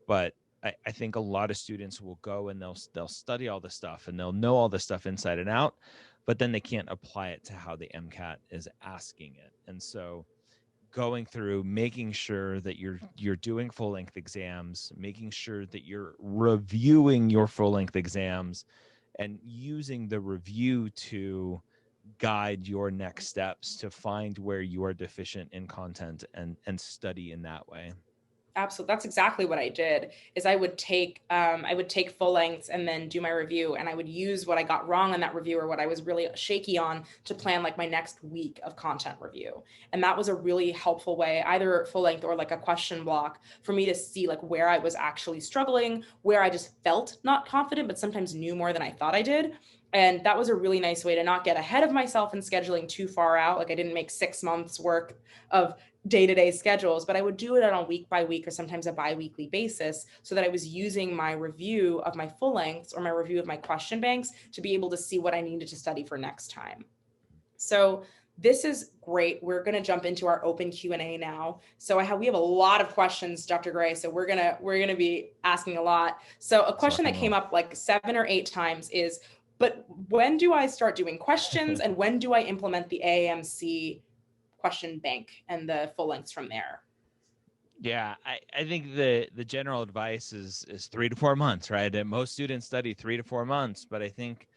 [SPEAKER 2] But I think a lot of students will go and they'll study all the stuff and they'll know all the stuff inside and out, but then they can't apply it to how the MCAT is asking it. And so going through, making sure that you're doing full length exams, making sure that you're reviewing your full length exams and using the review to guide your next steps to find where you are deficient in content and study in that way.
[SPEAKER 1] Absolutely. That's exactly what I did is I would take full lengths and then do my review, and I would use what I got wrong on that review or what I was really shaky on to plan like my next week of content review. And that was a really helpful way, either full length or like a question block, for me to see like where I was actually struggling, where I just felt not confident, but sometimes knew more than I thought I did. And that was a really nice way to not get ahead of myself in scheduling too far out. Like I didn't make 6 months work of day-to-day schedules, but I would do it on a week by week or sometimes a bi-weekly basis so that I was using my review of my full lengths or my review of my question banks to be able to see what I needed to study for next time. So this is great. We're going to jump into our open Q&A now. So we have a lot of questions, Dr. Gray. So we're going to be asking a lot. So a question that came up like 7 or 8 times is, but when do I start doing questions and when do I implement the AAMC question bank and the full lengths from there?
[SPEAKER 2] Yeah, I think the general advice is 3 to 4 months, right? And most students study 3 to 4 months, but I think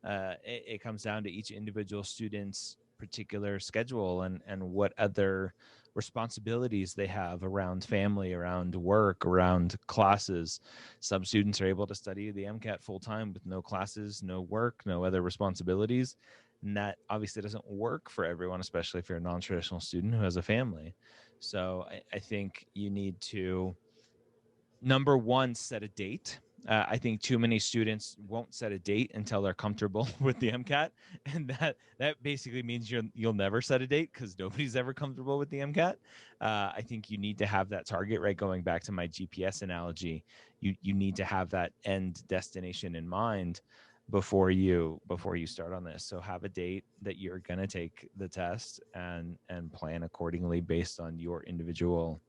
[SPEAKER 2] it comes down to each individual student's particular schedule and what other responsibilities they have around family, around work, around classes. Some students are able to study the MCAT full time with no classes, no work, no other responsibilities. And that obviously doesn't work for everyone, especially if you're a non-traditional student who has a family. So I think you need to, number one, set a date. I think too many students won't set a date until they're comfortable with the MCAT, and that basically means you'll never set a date because nobody's ever comfortable with the MCAT. I think you need to have that target, right? Going back to my GPS analogy, you need to have that end destination in mind before you start on this. So have a date that you're going to take the test and plan accordingly based on your individual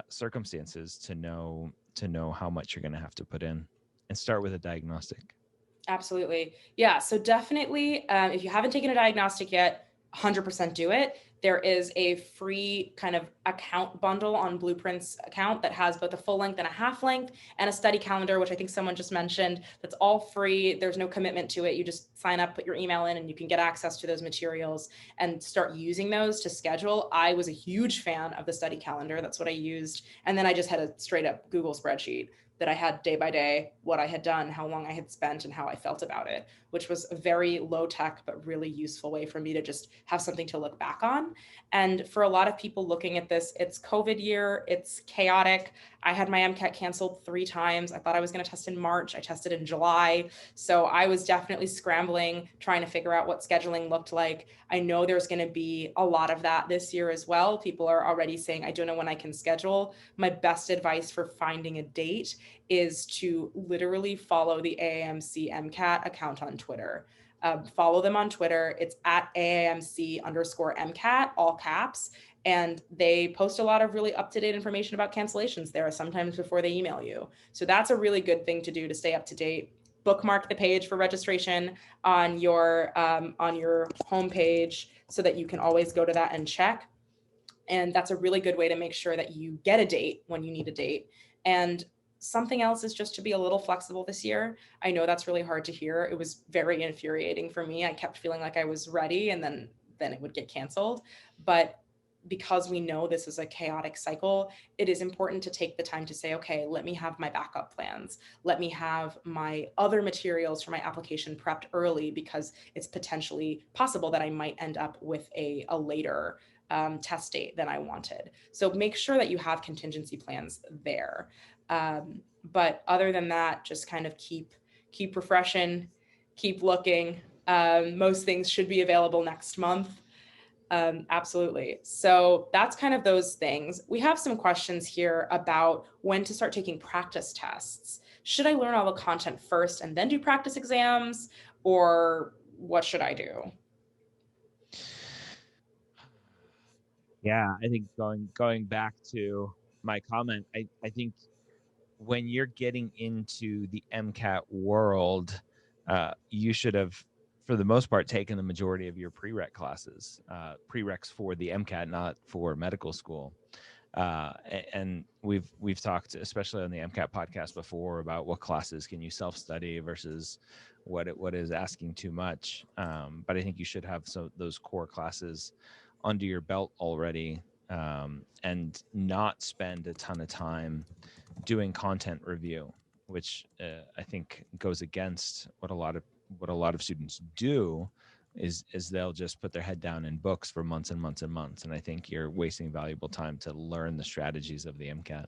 [SPEAKER 2] circumstances to know how much you're going to have to put in, and start with a diagnostic.
[SPEAKER 1] Absolutely. Yeah. So definitely, if you haven't taken a diagnostic yet, 100% do it. There is a free kind of account bundle on Blueprint's account that has both a full length and a half length and a study calendar, which I think someone just mentioned. That's all free. There's no commitment to it. You just sign up, put your email in, and you can get access to those materials and start using those to schedule. I was a huge fan of the study calendar. That's what I used. And then I just had a straight up Google spreadsheet. that I had day by day, what I had done, how long I had spent, and how I felt about it, which was a very low tech, but really useful way for me to just have something to look back on. And for a lot of people looking at this, it's COVID year, it's chaotic. I had my MCAT canceled 3 times. I thought I was going to test in March. I tested in July. So I was definitely scrambling, trying to figure out what scheduling looked like. I know there's going to be a lot of that this year as well. People are already saying, I don't know when I can schedule. My best advice for finding a date is to literally follow the AAMC MCAT account on Twitter. Follow them on Twitter. It's at AAMC_MCAT, all caps. And they post a lot of really up-to-date information about cancellations there, sometimes before they email you. So that's a really good thing to do to stay up to date. Bookmark the page for registration on your homepage so that you can always go to that and check. And that's a really good way to make sure that you get a date when you need a date. And something else is just to be a little flexible this year. I know that's really hard to hear. It was very infuriating for me. I kept feeling like I was ready and then it would get canceled. But because we know this is a chaotic cycle, it is important to take the time to say, okay, let me have my backup plans. Let me have my other materials for my application prepped early, because it's potentially possible that I might end up with a later test date than I wanted. So make sure that you have contingency plans there. But other than that, just kind of keep refreshing, keep looking. Most things should be available next month. Absolutely. So that's kind of those things. We have some questions here about when to start taking practice tests. Should I learn all the content first and then do practice exams, or what should I do?
[SPEAKER 2] Yeah, I think going back to my comment, I think when you're getting into the MCAT world, you should have, for the most part, taken the majority of your prereq classes, prereqs for the MCAT, not for medical school. And we've talked, especially on the MCAT podcast before, about what classes can you self-study versus what is asking too much. But I think you should have those core classes under your belt already, and not spend a ton of time doing content review, which I think goes against what a lot of students do. Is they'll just put their head down in books for months and months and months, and I think you're wasting valuable time to learn the strategies of the MCAT.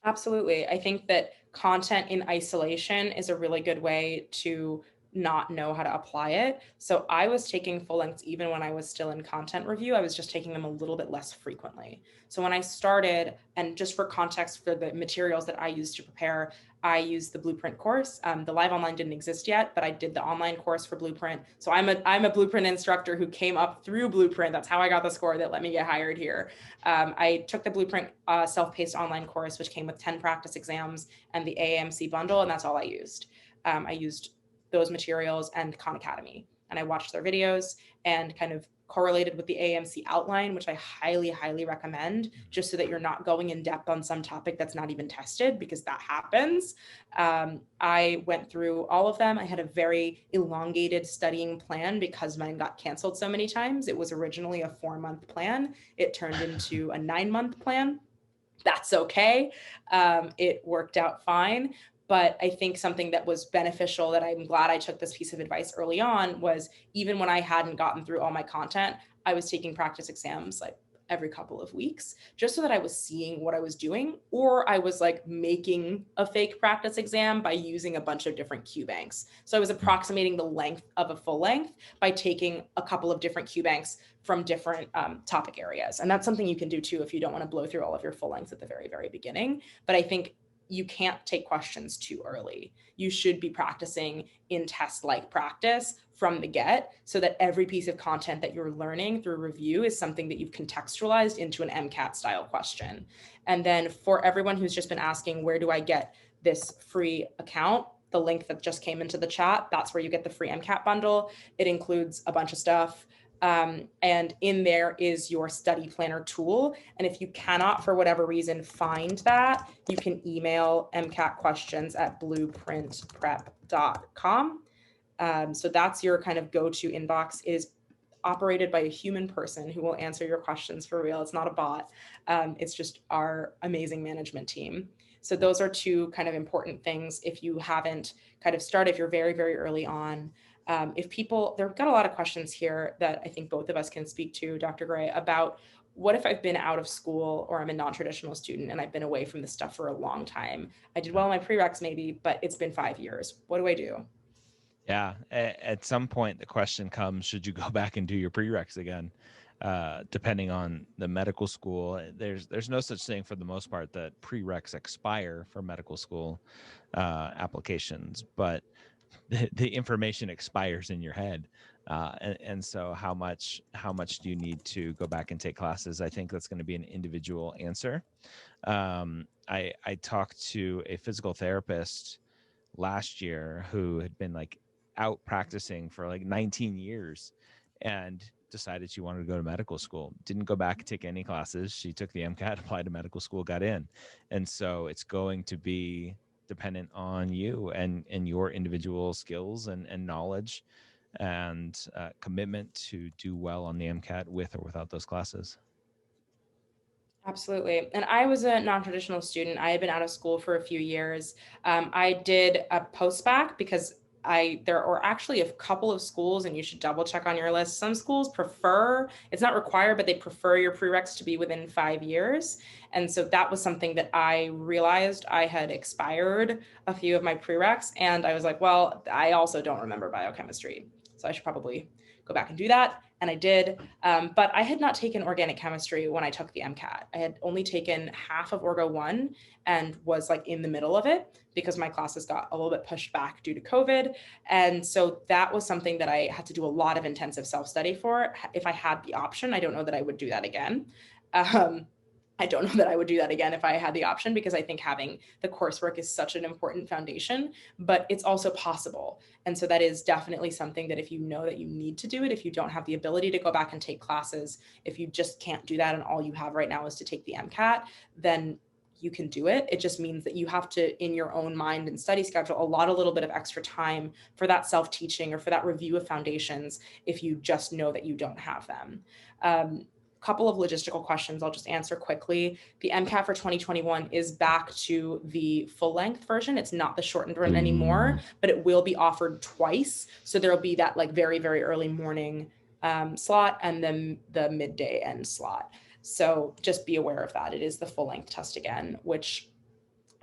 [SPEAKER 1] Absolutely. I think that content in isolation is a really good way to not know how to apply it. So I was taking full lengths even when I was still in content review. I was just taking them a little bit less frequently. So when I started, and just for context for the materials that I used to prepare, I used the Blueprint course. The live online didn't exist yet, but I did the online course for Blueprint. So I'm a Blueprint instructor who came up through Blueprint. That's how I got the score that let me get hired here. I took the Blueprint self-paced online course, which came with 10 practice exams and the AAMC bundle, and that's all I used. I used those materials and Khan Academy, and I watched their videos and kind of correlated with the AAMC outline, which I highly, highly recommend, just so that you're not going in depth on some topic that's not even tested, because that happens. I went through all of them. I had a very elongated studying plan because mine got canceled so many times. It was originally a 4-month plan. It turned into a 9-month plan. That's okay. It worked out fine. But I think something that was beneficial, that I'm glad I took this piece of advice early on, was even when I hadn't gotten through all my content, I was taking practice exams like every couple of weeks, just so that I was seeing what I was doing, or I was like making a fake practice exam by using a bunch of different Q banks. So I was approximating the length of a full length by taking a couple of different Q banks from different topic areas. And that's something you can do too if you don't want to blow through all of your full lengths at the very, very beginning. But I think you can't take questions too early. You should be practicing in test-like practice from the get, so that every piece of content that you're learning through review is something that you've contextualized into an MCAT style question. And then for everyone who's just been asking, where do I get this free account? The link that just came into the chat, that's where you get the free MCAT bundle. It includes a bunch of stuff. And in there is your study planner tool. And if you cannot, for whatever reason, find that, you can email mcatquestions@blueprintprep.com. So that's your kind of go-to inbox. It is operated by a human person who will answer your questions for real. It's not a bot. It's just our amazing management team. So those are two kind of important things if you haven't kind of started, if you're very, very early on. If people, there have got a lot of questions here that I think both of us can speak to, Dr. Gray, about what if I've been out of school or I'm a non-traditional student and I've been away from this stuff for a long time? I did well in my prereqs maybe, but it's been 5 years. What do I do?
[SPEAKER 2] Yeah, at some point the question comes, should you go back and do your prereqs again? Depending on the medical school, there's no such thing for the most part that prereqs expire for medical school applications, but the information expires in your head. And so how much do you need to go back and take classes? I think that's going to be an individual answer. I talked to a physical therapist last year who had been like out practicing for like 19 years and decided she wanted to go to medical school. Didn't go back, take any classes. She took the MCAT, applied to medical school, got in. And so it's going to be dependent on you and your individual skills and knowledge and commitment to do well on the MCAT with or without those classes.
[SPEAKER 1] Absolutely. And I was a non-traditional student. I had been out of school for a few years. I did a post-bac because there are actually a couple of schools, and you should double check on your list. Some schools prefer, it's not required, but they prefer your prereqs to be within 5 years. And so that was something that I realized I had expired a few of my prereqs. And I was like, well, I also don't remember biochemistry, so I should probably go back and do that. And I did, but I had not taken organic chemistry when I took the MCAT. I had only taken half of Orgo 1 and was like in the middle of it because my classes got a little bit pushed back due to COVID. And so that was something that I had to do a lot of intensive self-study for. If I had the option, I don't know that I would do that again. I don't know that I would do that again if I had the option, because I think having the coursework is such an important foundation, but it's also possible. And so that is definitely something that if you know that you need to do it, if you don't have the ability to go back and take classes, if you just can't do that and all you have right now is to take the MCAT, then you can do it. It just means that you have to, in your own mind and study schedule, a little bit of extra time for that self-teaching or for that review of foundations if you just know that you don't have them. Couple of logistical questions I'll just answer quickly. The MCAT for 2021 is back to the full length version. It's not the shortened version anymore, but it will be offered twice. So there'll be that like very, very early morning slot and then the midday end slot. So just be aware of that. It is the full length test again, which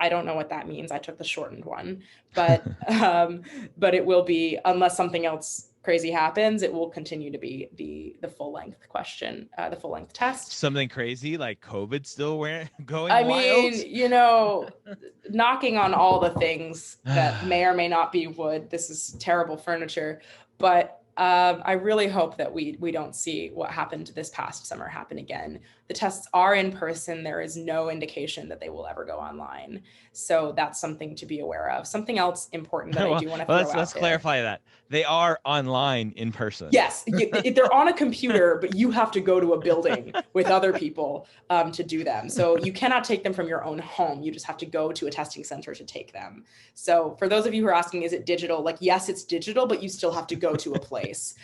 [SPEAKER 1] I don't know what that means. I took the shortened one, but it will be, unless something else crazy happens, it will continue to be the full length question, the full length test.
[SPEAKER 2] Something crazy like COVID still going
[SPEAKER 1] I
[SPEAKER 2] wild?
[SPEAKER 1] mean, knocking on all the things that may or may not be wood. This is terrible furniture, but I really hope that we don't see what happened this past summer happen again. The tests are in person. There is no indication that they will ever go online. So that's something to be aware of. Something else important that I do want to throw out
[SPEAKER 2] let's clarify that. They are online in person.
[SPEAKER 1] Yes, they're on a computer, but you have to go to a building with other people to do them. So you cannot take them from your own home. You just have to go to a testing center to take them. So for those of you who are asking, is it digital? Like, yes, it's digital, but you still have to go to a place.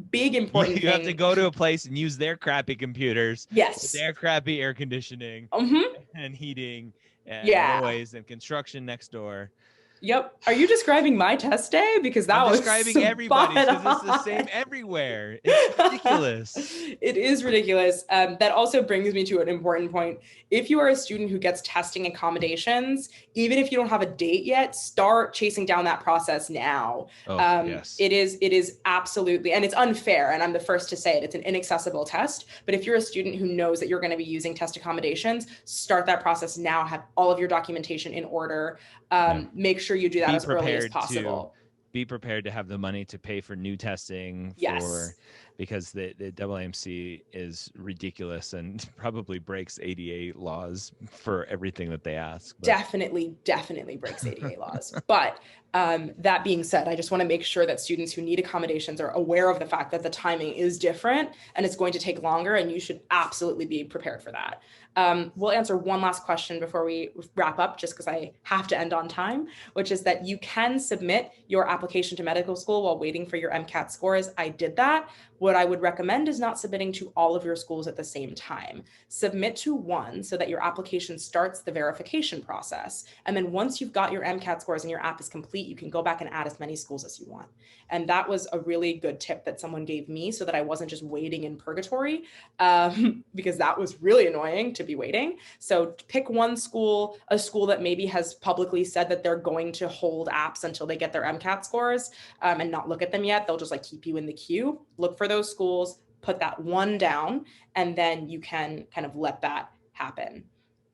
[SPEAKER 1] Big important thing.
[SPEAKER 2] You have to go to a place and use their crappy computers.
[SPEAKER 1] Yes.
[SPEAKER 2] Their crappy air conditioning and heating and noise and construction next door.
[SPEAKER 1] Yep. Are you describing my test day? Because that was
[SPEAKER 2] describing everybody's, because it's the same everywhere. It's ridiculous.
[SPEAKER 1] It is ridiculous. That also brings me to an important point. If you are a student who gets testing accommodations, even if you don't have a date yet, start chasing down that process now.
[SPEAKER 2] Yes.
[SPEAKER 1] It is absolutely, and it's unfair. And I'm the first to say it. It's an inaccessible test. But if you're a student who knows that you're going to be using test accommodations, start that process now. Have all of your documentation in order. Make sure you do that as early as possible.
[SPEAKER 2] Be prepared to have the money to pay for new testing because the AAMC is ridiculous and probably breaks ADA laws for everything that they ask. But.
[SPEAKER 1] Definitely breaks ADA laws. But that being said, I just want to make sure that students who need accommodations are aware of the fact that the timing is different and it's going to take longer, and you should absolutely be prepared for that. We'll answer one last question before we wrap up, just because I have to end on time, which is that you can submit your application to medical school while waiting for your MCAT scores. I did that. What I would recommend is not submitting to all of your schools at the same time. Submit to one so that your application starts the verification process. And then once you've got your MCAT scores and your app is complete, you can go back and add as many schools as you want. And that was a really good tip that someone gave me so that I wasn't just waiting in purgatory, because that was really annoying to be waiting. So pick one school, a school that maybe has publicly said that they're going to hold apps until they get their MCAT scores, and not look at them yet. They'll just like keep you in the queue. Look for those schools, put that one down, and then you can kind of let that happen.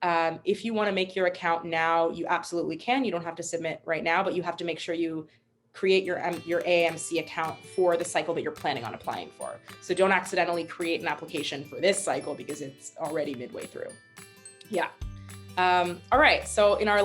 [SPEAKER 1] If you want to make your account now, you absolutely can. You don't have to submit right now, but you have to make sure you create your AAMC account for the cycle that you're planning on applying for. So don't accidentally create an application for this cycle because it's already midway through. Yeah. All right. So in our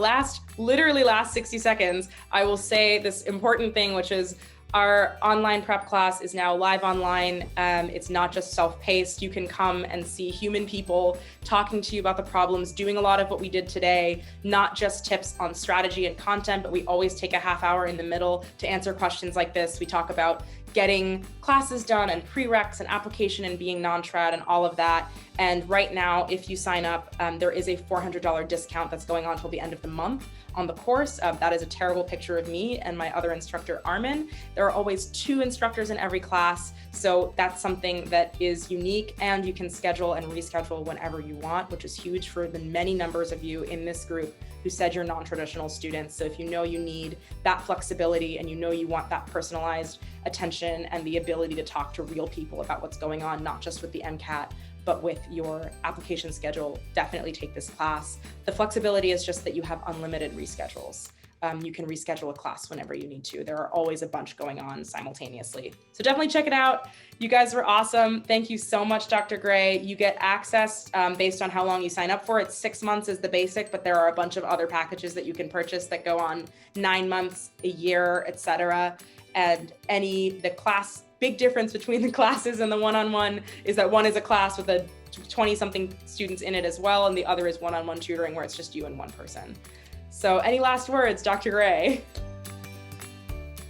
[SPEAKER 1] literally last 60 seconds, I will say this important thing, which is our online prep class is now live online. It's not just self-paced. You can come and see human people talking to you about the problems, doing a lot of what we did today, not just tips on strategy and content, but we always take a half hour in the middle to answer questions like this. We talk about getting classes done and prereqs and application and being non-trad and all of that. And right now, if you sign up, there is a $400 discount that's going on until the end of the month on the course. That is a terrible picture of me and my other instructor, Armin. There are always 2 instructors in every class. So that's something that is unique, and you can schedule and reschedule whenever you want, which is huge for the many numbers of you in this group who said you're non-traditional students. So if you know you need that flexibility and you know you want that personalized attention and the ability to talk to real people about what's going on, not just with the MCAT, but with your application schedule, definitely take this class. The flexibility is just that you have unlimited reschedules. You can reschedule a class whenever you need to. There are always a bunch going on simultaneously. So definitely check it out. You guys were awesome. Thank you so much, Dr. Gray. You get access based on how long you sign up for. It's 6 months is the basic, but there are a bunch of other packages that you can purchase that go on 9 months, a year, etc. And big difference between the classes and the one-on-one is that one is a class with a 20-something students in it as well, and the other is one-on-one tutoring where it's just you and one person. So any last words, Dr. Gray?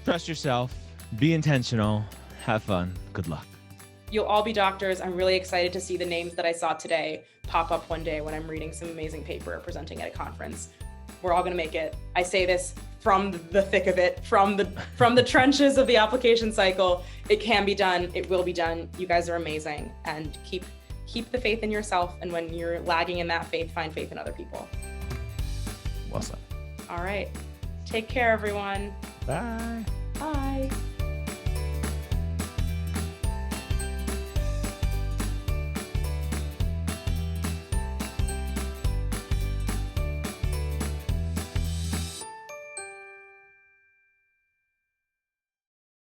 [SPEAKER 2] Trust yourself, be intentional, have fun, good luck.
[SPEAKER 1] You'll all be doctors. I'm really excited to see the names that I saw today pop up one day when I'm reading some amazing paper or presenting at a conference. We're all gonna make it. I say this from the thick of it, from the trenches of the application cycle. It can be done, it will be done. You guys are amazing, and keep the faith in yourself, and when you're lagging in that faith, find faith in other people.
[SPEAKER 2] Well said.
[SPEAKER 1] All right, take care everyone.
[SPEAKER 2] Bye.
[SPEAKER 1] Bye.